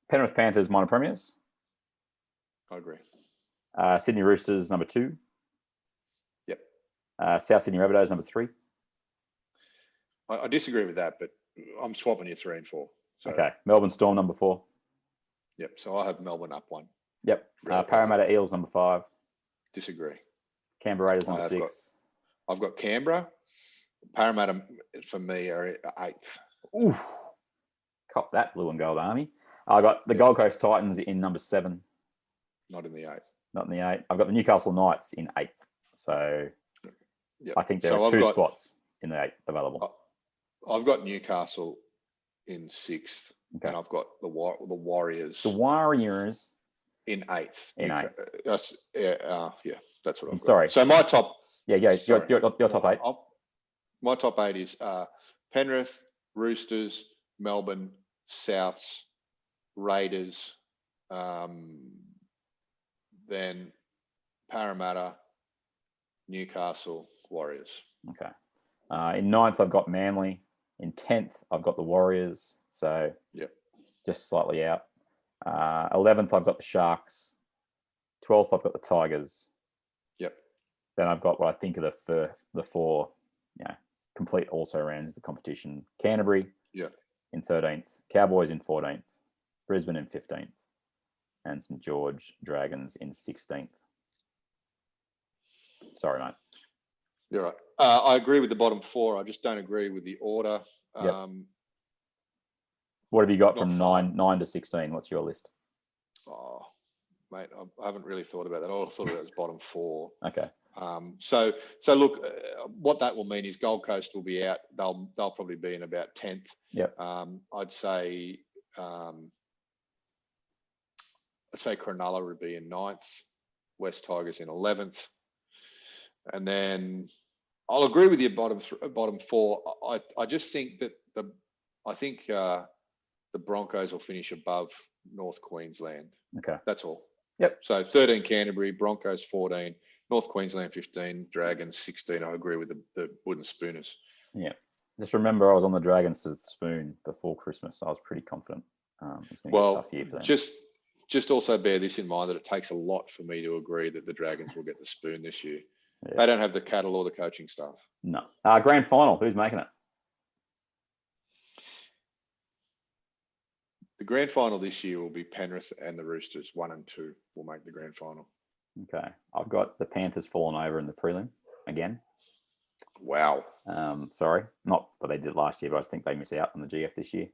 S4: Penrith Panthers minor premiers.
S5: I agree.
S4: Sydney Roosters number 2.
S5: Yep.
S4: South Sydney Rabbitohs number 3.
S5: I disagree with that, but I'm swapping you 3 and 4. So,
S4: Okay. Melbourne Storm number 4.
S5: Yep. So I have Melbourne up 1.
S4: Yep. Parramatta Eels number 5.
S5: Disagree.
S4: Canberra Raiders number 6.
S5: I've got Canberra. Parramatta for me are 8th.
S4: Ooh. Cop that, blue and gold army. I got the Gold Coast Titans in number 7.
S5: Not in the 8th.
S4: Not in the 8. I've got the Newcastle Knights in 8th. So I think there are 2 spots in the 8 available.
S5: I've got Newcastle in 6th.
S4: Okay.
S5: And I've got the Warriors.
S4: The Warriors
S5: in 8th.
S4: In 8th.
S5: Yeah, that's what I've got.
S4: Sorry.
S5: So my top.
S4: Yeah, your top 8.
S5: My top 8 is Penrith, Roosters, Melbourne, Souths, Raiders, then Parramatta, Newcastle, Warriors.
S4: Okay. In 9th, I've got Manly. In 10th, I've got the Warriors. So just slightly out. 11th, I've got the Sharks. 12th, I've got the Tigers.
S5: Yep.
S4: Then I've got what I think are the 4, complete also-rans of the competition. Canterbury in 13th. Cowboys in 14th. Brisbane in 15th. And St. George Dragons in 16th. Sorry, mate.
S5: You're right. I agree with the bottom 4. I just don't agree with the order.
S4: Yep. What have you got from 9 to 16? What's your list?
S5: Oh, mate, I haven't really thought about that. All I thought about was bottom 4.
S4: Okay.
S5: So look, what that will mean is Gold Coast will be out. They'll probably be in about 10th.
S4: Yep.
S5: I'd say Cronulla would be in 9th. West Tigers in 11th. And then I'll agree with you bottom 4. I just think that the Broncos will finish above North Queensland.
S4: Okay.
S5: That's all.
S4: Yep.
S5: So 13 Canterbury, Broncos 14, North Queensland 15, Dragons 16. I agree with the wooden spooners.
S4: Yeah. Just remember, I was on the Dragons to the spoon before Christmas. I was pretty confident. It's going to be a tough year for them.
S5: Just also bear this in mind that it takes a lot for me to agree that the Dragons will get the spoon this year.
S4: Yeah.
S5: They don't have the cattle or the coaching staff.
S4: No. Grand final. Who's making it?
S5: The grand final this year will be Penrith and the Roosters. 1 and 2 will make the grand final.
S4: Okay. I've got the Panthers falling over in the prelim again.
S5: Wow.
S4: Sorry. Not that they did last year, but I think they miss out on the GF this year.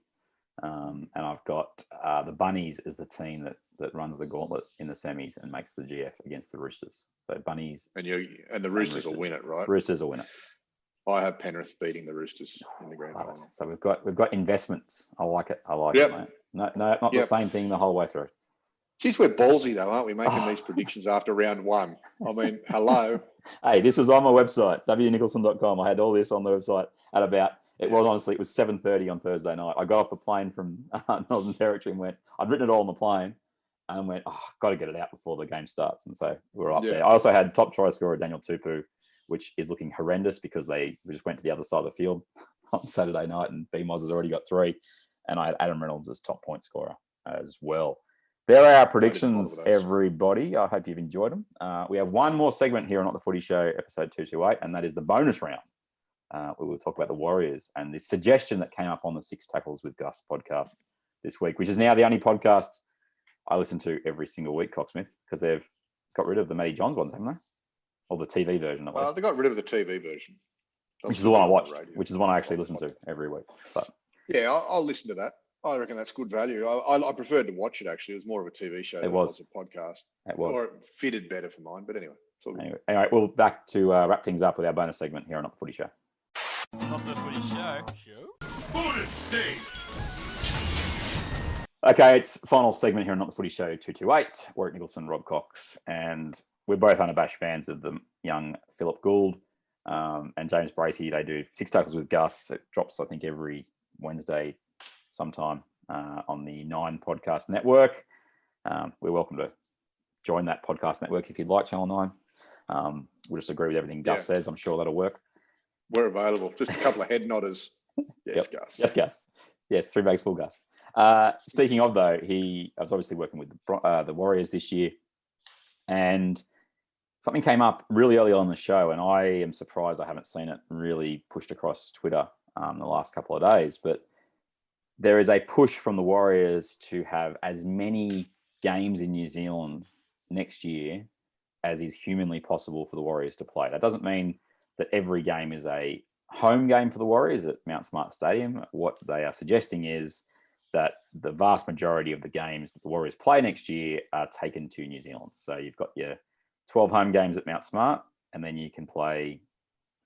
S4: And I've got the Bunnies as the team that runs the gauntlet in the semis and makes the GF against the Roosters. So Bunnies
S5: and the Roosters will win it, right?
S4: Roosters will win it.
S5: I have Penrith beating the Roosters in the grand final.
S4: So we've got investments. I like it. it, mate. No, not the same thing the whole way through.
S5: Geez, we're ballsy though, aren't we? Making these predictions after round 1. I mean, hello.
S4: Hey, this was on my website, wdnicolson.com. I had all this on the website at about. It was 7:30 on Thursday night. I got off the plane from Northern Territory and I'd written it all on the plane and went, got to get it out before the game starts. And so we were up there. I also had top try scorer Daniel Tupou, which is looking horrendous because we just went to the other side of the field on Saturday night and BMOS has already got 3. And I had Adam Reynolds as top point scorer as well. There are our predictions, everybody. I hope you've enjoyed them. We have one more segment here on Not the Footy Show, episode 228, and that is the bonus round. We will talk about the Warriors and the suggestion that came up on the 6 Tackles with Gus podcast this week, which is now the only podcast I listen to every single week, Cocksmith, because they've got rid of the Matty Johns ones, haven't they? Or the TV version.
S5: They got rid of the TV version.
S4: Which is the one I watched, which is the one I actually listen to every week. But
S5: yeah, I'll listen to that. I reckon that's good value. I preferred to watch it, actually. It was more of a TV show than it was a podcast.
S4: It was.
S5: Or it fitted better for mine. But anyway.
S4: Anyway, we'll back to wrap things up with our bonus segment here on Not the Footy Show.
S1: Not the Footy Show.
S2: Bonus stage.
S4: Okay, it's final segment here on Not the Footy Show 228. Warrick Nicolson, Robb Cox, and we're both unabashed fans of the young Philip Gould. and James Bracey. They do 6 Tackles with Gus. It drops, I think, every Wednesday sometime on the 9 Podcast Network. We're welcome to join that podcast network if you'd like, Channel 9. We'll just agree with everything Gus says. I'm sure that'll work.
S5: We're available. Just a couple of head nodders. Yes,
S4: Yep.
S5: Gus.
S4: Yes, Gus. Yes, 3 bags full, Gus. Speaking of, though, I was obviously working with the Warriors this year, and something came up really early on in the show, and I am surprised I haven't seen it really pushed across Twitter the last couple of days. But there is a push from the Warriors to have as many games in New Zealand next year as is humanly possible for the Warriors to play. That doesn't mean that every game is a home game for the Warriors at Mount Smart Stadium. What they are suggesting is that the vast majority of the games that the Warriors play next year are taken to New Zealand. So you've got your 12 home games at Mount Smart, and then you can play,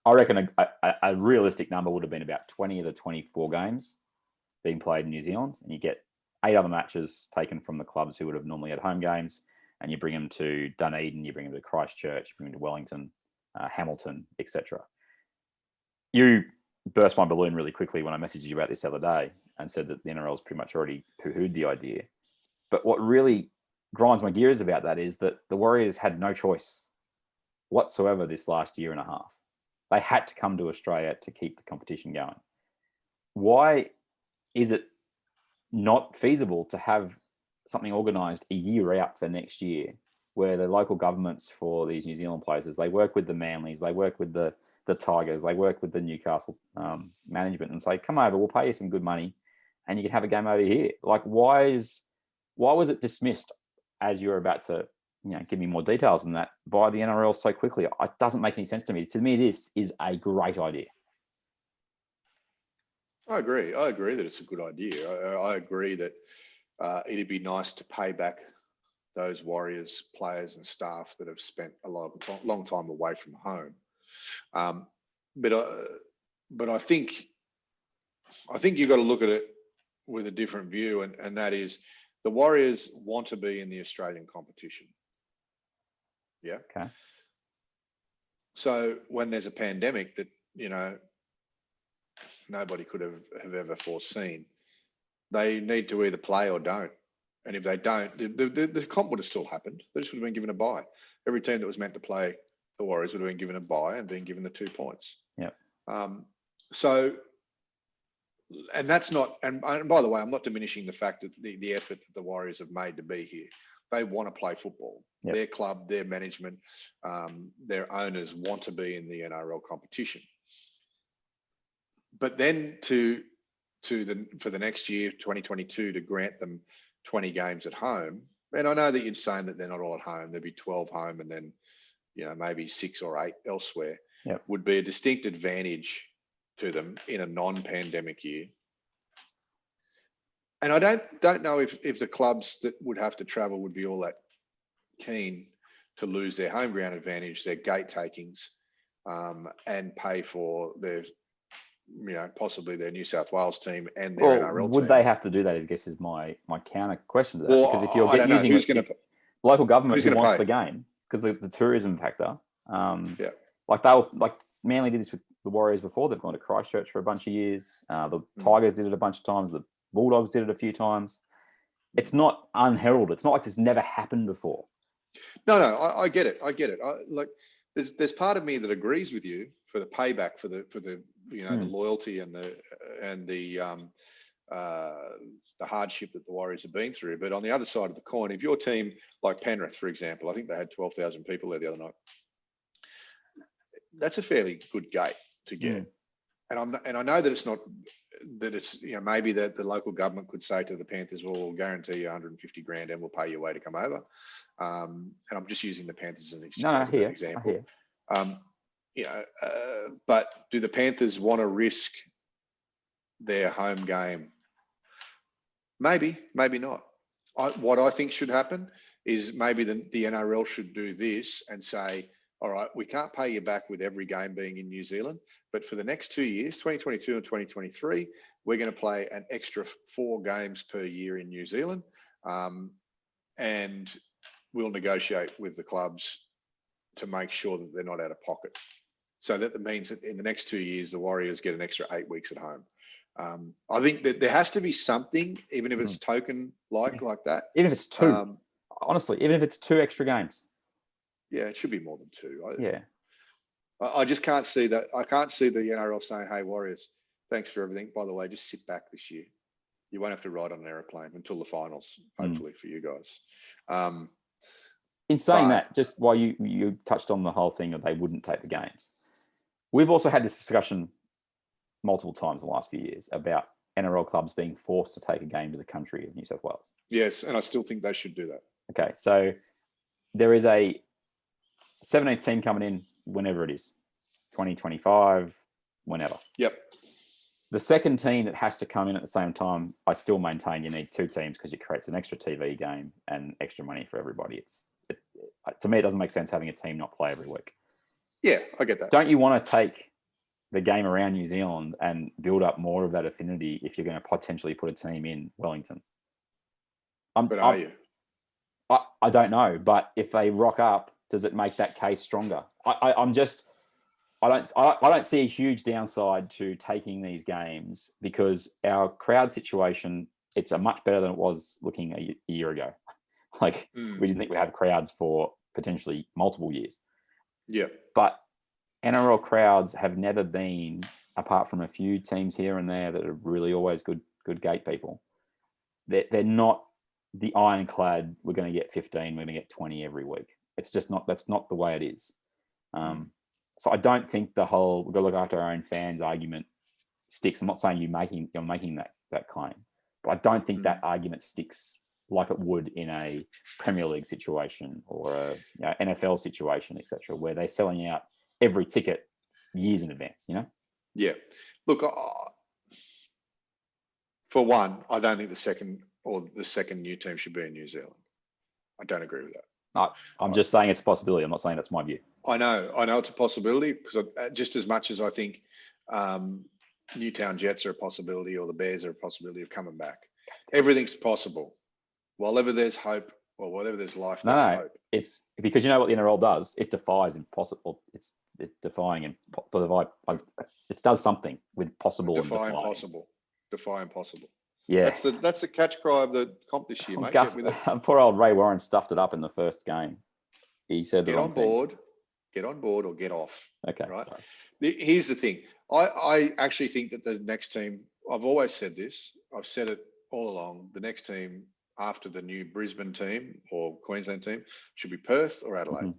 S4: I reckon a realistic number would have been about 20 of the 24 games being played in New Zealand, and you get 8 other matches taken from the clubs who would have normally had home games, and you bring them to Dunedin, you bring them to Christchurch, you bring them to Wellington, Hamilton, etc. You burst my balloon really quickly when I messaged you about this the other day and said that the NRL's pretty much already poo-hooed the idea. But what really grinds my gears about that is that the Warriors had no choice whatsoever this last year and a half. They had to come to Australia to keep the competition going. Why is it not feasible to have something organised a year out for next year, where the local governments for these New Zealand places, they work with the Manlys, they work with the Tigers, they work with the Newcastle management and say, come over, we'll pay you some good money and you can have a game over here. Like, why was it dismissed, as you're about to give me more details than that, by the NRL so quickly? It doesn't make any sense to me. To me, this is a great idea.
S5: I agree that it's a good idea. I agree that it'd be nice to pay back those Warriors players and staff that have spent a long time away from home. But I think you've got to look at it with a different view, and that is the Warriors want to be in the Australian competition. Yeah.
S4: Okay.
S5: So when there's a pandemic that nobody could have ever foreseen, they need to either play or don't. And if they don't, the comp would have still happened. They just would have been given a bye. Every team that was meant to play the Warriors would have been given a bye and been given the 2 points.
S4: Yeah.
S5: And that's not, and by the way, I'm not diminishing the fact that the effort that the Warriors have made to be here. They want to play football. Yep. Their club, their management, their owners want to be in the NRL competition. But then for the next year, 2022, to grant them 20 games at home, and I know that you're saying that they're not all at home. There'd be 12 home and then, maybe 6 or 8 elsewhere.
S4: Yep.
S5: Would be a distinct advantage to them in a non-pandemic year. And I don't know if the clubs that would have to travel would be all that keen to lose their home ground advantage, their gate takings, and pay for their, possibly their New South Wales team and their NRL
S4: would
S5: team.
S4: they have to do that? I guess is my counter question to that. Well, because if you're using local government who wants the game, because the tourism factor, like Manly did this with the Warriors before. They've gone to Christchurch for a bunch of years. The Tigers did it a bunch of times. The Bulldogs did it a few times. It's not unheralded. It's not like this never happened before.
S5: No, I get it. There's part of me that agrees with you for the payback, for the the loyalty and the hardship that the Warriors have been through. But on the other side of the coin, if your team, like Penrith, for example, I think they had 12,000 people there the other night. That's a fairly good gate to get. And I know that it's not, that it's, maybe that the local government could say to the Panthers, well, we'll guarantee you 150 grand and we'll pay you way to come over. And I'm just using the Panthers as an example. But do the Panthers want to risk their home game? Maybe not. What I think should happen is maybe the NRL should do this and say, all right, we can't pay you back with every game being in New Zealand, but for the next 2 years, 2022 and 2023, we're going to play an extra 4 games per year in New Zealand, and we'll negotiate with the clubs to make sure that they're not out of pocket. So that means that in the next 2 years, the Warriors get an extra 8 weeks at home. I think that there has to be something, even if it's token like that.
S4: Even if it's two, honestly, even if it's 2 extra games.
S5: Yeah, it should be more than 2.
S4: Yeah.
S5: I just can't see that. I can't see the NRL saying, "Hey, Warriors, thanks for everything. By the way, just sit back this year. You won't have to ride on an aeroplane until the finals, hopefully for you guys."
S4: In saying that, just while you touched on the whole thing that they wouldn't take the games, we've also had this discussion multiple times in the last few years about NRL clubs being forced to take a game to the country of New South Wales.
S5: Yes, and I still think they should do that.
S4: Okay, so there is a 17th team coming in whenever it is, 2025, whenever.
S5: Yep.
S4: The second team that has to come in at the same time, I still maintain you need 2 teams because it creates an extra TV game and extra money for everybody. To me, it doesn't make sense having a team not play every week.
S5: Yeah, I get that.
S4: Don't you want to take the game around New Zealand and build up more of that affinity if you're going to potentially put a team in Wellington?
S5: Are you?
S4: I don't know, but if they rock up, does it make that case stronger? I don't see a huge downside to taking these games because our crowd situation, it's a much better than it was looking a year ago. Like we didn't think we'd have crowds for potentially multiple years.
S5: Yeah.
S4: But NRL crowds have never been, apart from a few teams here and there that are really always good gate people. They're not the ironclad, we're going to get 15, we're going to get 20 every week. It's just not, that's not the way it is. So I don't think the whole, we've got to look after our own fans argument sticks. I'm not saying you're making that claim, but I don't think that argument sticks like it would in a Premier League situation or a NFL situation, etc., where they're selling out every ticket years in advance,
S5: Yeah. Look, for one, I don't think the second new team should be in New Zealand. I don't agree with that.
S4: I'm just saying it's a possibility. I'm not saying that's my view.
S5: I know it's a possibility because just as much as I think Newtown Jets are a possibility or the Bears are a possibility of coming back, everything's possible. While there's hope or whatever there's life, there's hope.
S4: It's because you know what the NRL does? It defies impossible. It's defying and it does something with possible and defying.
S5: Defy impossible.
S4: Yeah,
S5: that's the catch cry of the comp this year, mate.
S4: Poor old Ray Warren stuffed it up in the first game. He said
S5: get on board or get off.
S4: Okay,
S5: right.
S4: Sorry.
S5: Here's the thing. I actually think that the next team, I've always said this, I've said it all along, the next team after the new Brisbane team or Queensland team should be Perth or Adelaide.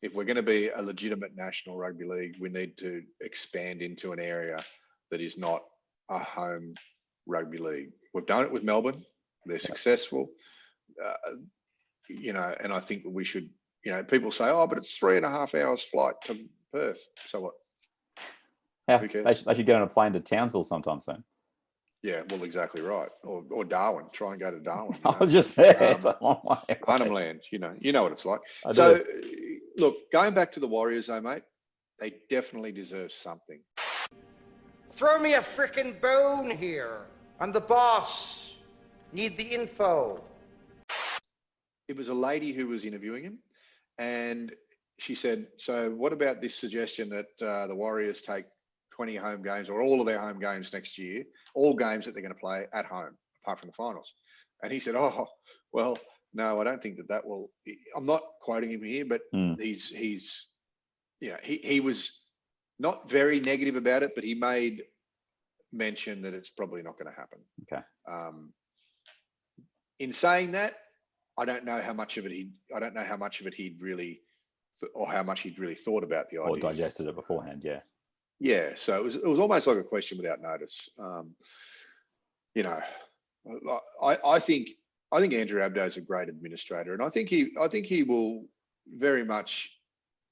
S5: If we're going to be a legitimate national rugby league, we need to expand into an area that is not a home rugby league. We've done it with Melbourne. They're successful, and I think we should, people say, oh, but it's 3.5 hours flight to Perth. So what?
S4: Yeah, they should get on a plane to Townsville sometime soon.
S5: Yeah, well, exactly right. Or Darwin. Try and go to Darwin.
S4: I was just there. It's a long way away.
S5: Arnhem Land, you know what it's like.
S4: I
S5: so,
S4: do.
S5: Look, going back to the Warriors, though, mate, they definitely deserve something.
S6: Throw me a frickin' bone here. I'm the boss. Need the info.
S5: It was a lady who was interviewing him, and she said, so what about this suggestion that the Warriors take 20 home games or all of their home games next year, all games that they're going to play at home, apart from the finals? And he said, oh, well, no, I don't think that will. I'm not quoting him here, but he was not very negative about it, but he made mention that it's probably not going to happen.
S4: Okay.
S5: In saying that, I don't know how much of it he'd really thought about the idea.
S4: Or digested it beforehand, yeah.
S5: Yeah, so it was almost like a question without notice. I think Andrew Abdo is a great administrator, and I think he will very much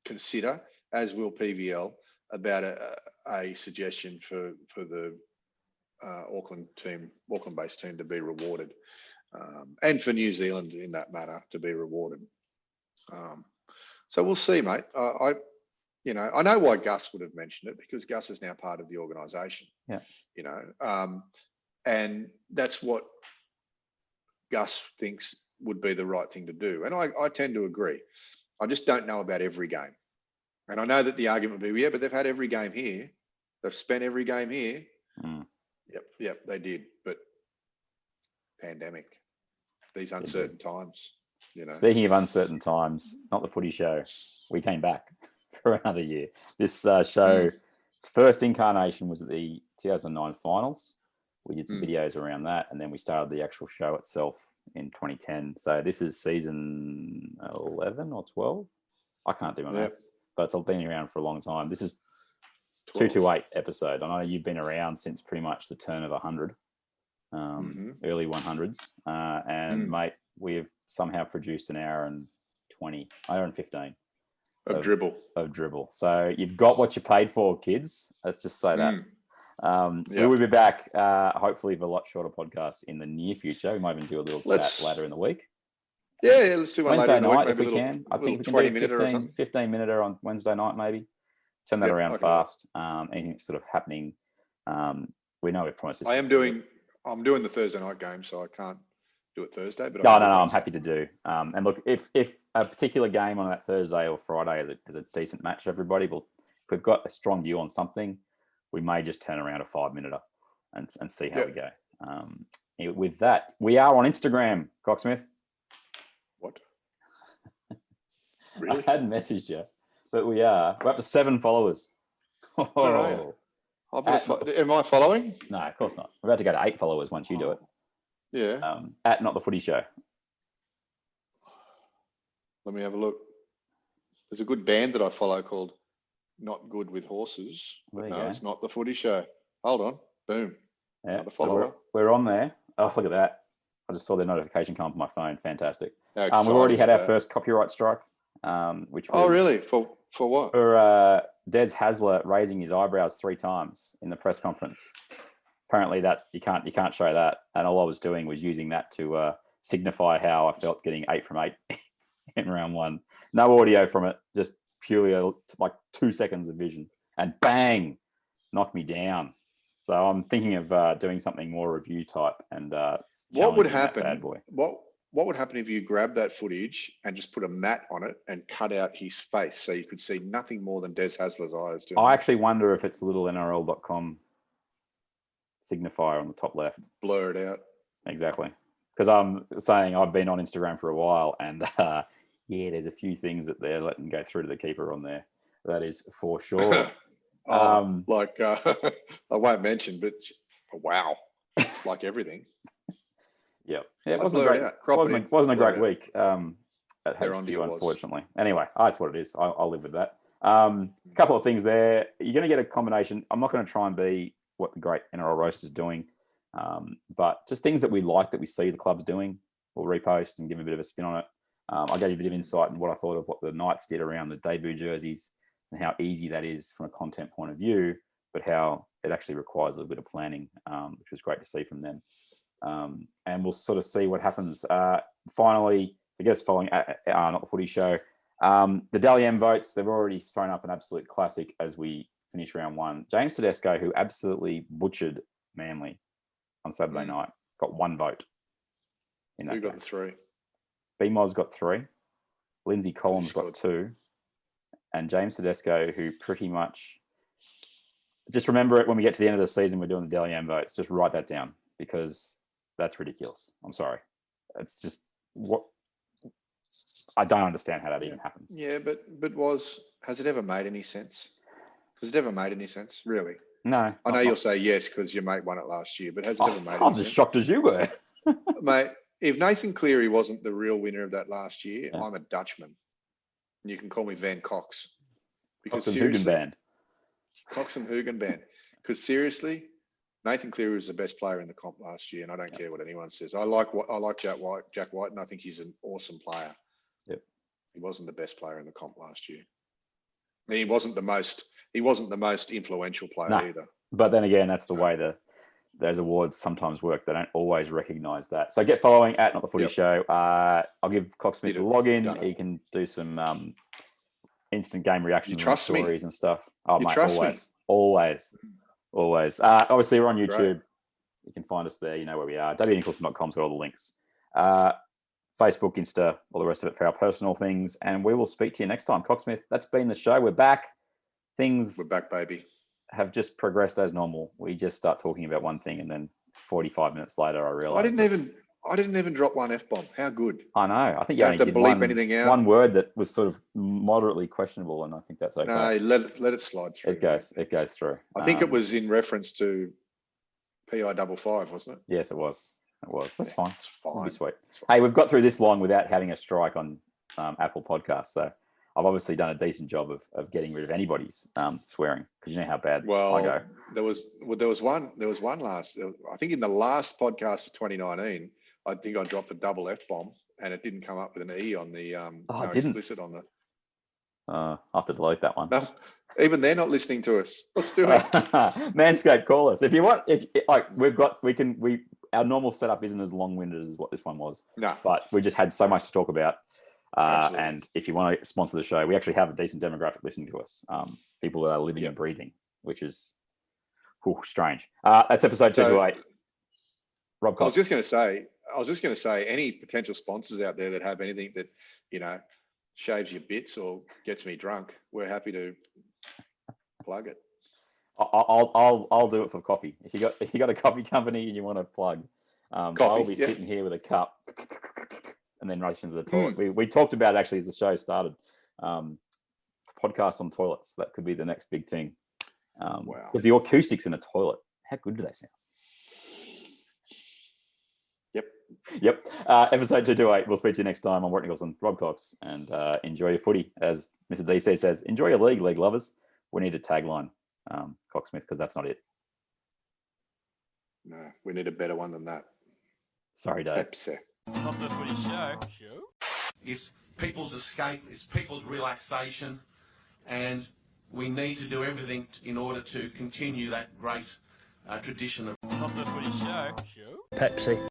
S5: consider, as will PVL, about a suggestion for the Auckland-based team to be rewarded, and for New Zealand in that matter to be rewarded. So we'll see, mate. I know why Gus would have mentioned it, because Gus is now part of the organisation.
S4: Yeah.
S5: And that's what Gus thinks would be the right thing to do. And I tend to agree. I just don't know about every game. And I know that the argument would be, yeah, but they've had every game here. They've spent every game here. Yep, they did. But pandemic, these uncertain times,
S4: Speaking of uncertain times, not the Footy Show, we came back for another year. This show, its first incarnation was at the 2009 finals. We did some videos around that, and then we started the actual show itself in 2010. So this is season 11 or 12. I can't do my maths, but it's been around for a long time. This is 228 episode. I know you've been around since pretty much the turn of 100, early 100s. And mate, we've somehow produced an hour and 15 of dribble. So you've got what you paid for, kids. Let's just say that. We will be back, hopefully, with a lot shorter podcast in the near future. We might even do a little chat later in the week.
S5: Yeah, let's do one
S4: Wednesday
S5: later in the
S4: night
S5: week.
S4: if we can. I think we can
S5: 20
S4: do
S5: minute or something.
S4: 15 minute on Wednesday night, maybe. Turn that around fast. Anything sort of happening. We know we promised this.
S5: I'm doing the Thursday night game, so I can't do it Thursday. But
S4: no, I'm happy to do. And look, if a particular game on that Thursday or Friday is a decent match for everybody, if we've got a strong view on something, we may just turn around a 5-minute and see how we go. With that, we are on Instagram, Cocksmith.
S5: What? Really?
S4: I hadn't messaged you, but we're up to 7 followers.
S5: Am I following?
S4: No, of course not. We're about to go to 8 followers once you do it.
S5: Yeah.
S4: At Not the Footy Show.
S5: Let me have a look. There's a good band that I follow called Not Good with Horses. It's not the Footy Show. Hold on. Boom.
S4: Yeah. So we're on there. Oh, look at that. I just saw the notification come up on my phone. Fantastic. We've already had our first copyright strike, which was...
S5: Oh, really? For what?
S4: For Des Hasler raising his eyebrows 3 times in the press conference. Apparently that you can't show that. And all I was doing was using that to signify how I felt getting 8 from 8 in round 1. No audio from it, just purely like 2 seconds of vision. And bang, knocked me down. So I'm thinking of doing something more review type and
S5: what would happen?
S4: Bad boy.
S5: What would happen if you grabbed that footage and just put a mat on it and cut out his face so you could see nothing more than Des Hasler's eyes?
S4: I actually wonder if it's the little NRL.com signifier on the top left.
S5: Blur it out.
S4: Exactly. Because I'm saying I've been on Instagram for a while and there's a few things that they're letting go through to the keeper on there. That is for sure.
S5: I won't mention, but wow, like everything.
S4: Yeah, it wasn't a great week at HQ, unfortunately. Anyway, that's what it is. I'll live with that. A couple of things there. You're going to get a combination. I'm not going to try and be what the great NRL roast is doing, but just things that we like that we see the clubs doing. We'll repost and give a bit of a spin on it. I gave you a bit of insight in what I thought of what the Knights did around the debut jerseys and how easy that is from a content point of view, but how it actually requires a little bit of planning, which was great to see from them. And we'll sort of see what happens. Finally, I guess following Not the Footy Show, the Dally M votes, they've already thrown up an absolute classic as we finish round 1. James Tedesco, who absolutely butchered Manly on Saturday night, got 1 vote.
S5: Who got the 3?
S4: B-Moz got 3. Lindsay Collins got 2. And James Tedesco, who pretty much... Just remember it when we get to the end of the season, we're doing the Dally M votes. Just write that down because that's ridiculous. I'm sorry. It's just what... I don't understand how that even happens.
S5: Yeah, but has it ever made any sense? Has it ever made any sense? Really?
S4: No.
S5: I know you'll say yes because your mate won it last year, but has it ever made any sense?
S4: I was as shocked as you were.
S5: Mate, if Nathan Cleary wasn't the real winner of that last year, I'm a Dutchman. And you can call me Van Cox. Because
S4: Cox and Hugenband.
S5: Cox and Hugenband. Because seriously, Nathan Cleary was the best player in the comp last year, and I don't care what anyone says. I like Jack White, and I think he's an awesome player.
S4: Yep.
S5: He wasn't the best player in the comp last year. And he wasn't the most influential player either.
S4: But then again, that's the way those awards sometimes work. They don't always recognise that. So get following at Not the Footy Show. I'll give Cocksmith a login. He can do some instant game reactions and stories and stuff. Oh, mate, always. Obviously, we're on YouTube. Great. You can find us there. You know where we are. wdnicolson.com's got all the links. Facebook, Insta, all the rest of it for our personal things. And we will speak to you next time. Cocksmith, that's been the show. We're back. Things
S5: We're back, baby.
S4: have just progressed as normal. We just start talking about one thing, and then 45 minutes later, I realized
S5: I didn't even drop one F-bomb. How good.
S4: I know. I think you
S5: Don't
S4: only
S5: have to
S4: did
S5: bleep anything out.
S4: one word that was sort of moderately questionable, and I think that's okay.
S5: No, let it slide through.
S4: It goes through.
S5: I think it was in reference to PI55, wasn't it?
S4: Yes, it was. It was. That's fine.
S5: It's fine.
S4: It'll be sweet.
S5: It's fine.
S4: Hey, we've got through this long without having a strike on Apple Podcasts, so I've obviously done a decent job of getting rid of anybody's swearing, because you know how bad I go.
S5: There was one last. I think in the last podcast of 2019, I think I dropped a double F-bomb, and it didn't come up with an E on the
S4: it didn't.
S5: explicit on the.
S4: I'll have to delete that one.
S5: No, even they're not listening to us. Let's do it.
S4: Manscaped, call us if you want. If like our normal setup isn't as long-winded as what this one was.
S5: No,
S4: but we just had so much to talk about.
S5: Absolutely.
S4: And if you want to sponsor the show, we actually have a decent demographic listening to us. People that are living and breathing, which is strange. That's episode 228. Rob Cox.
S5: I was just going to say, any potential sponsors out there that have anything that, shaves your bits or gets me drunk, we're happy to plug it.
S4: I'll do it for coffee. If you got a coffee company and you want to plug, I'll be sitting here with a cup and then rush into the toilet. We talked about it actually as the show started. Podcast on toilets. That could be the next big thing.
S5: Wow.
S4: With the acoustics in a toilet, how good do they sound? Yep. Episode 228. We'll speak to you next time. I'm Warrick Nicolson, Robb Cox, and enjoy your footy. As Mr. DC says, enjoy your league lovers. We need a tagline, Cocksmith, because that's not it.
S5: No, we need a better one than that.
S4: Sorry, Dave.
S5: Pepsi.
S1: Not the footy show.
S7: It's people's escape, it's people's relaxation, and we need to do everything in order to continue that great tradition of
S1: Not the footy show.
S8: Pepsi.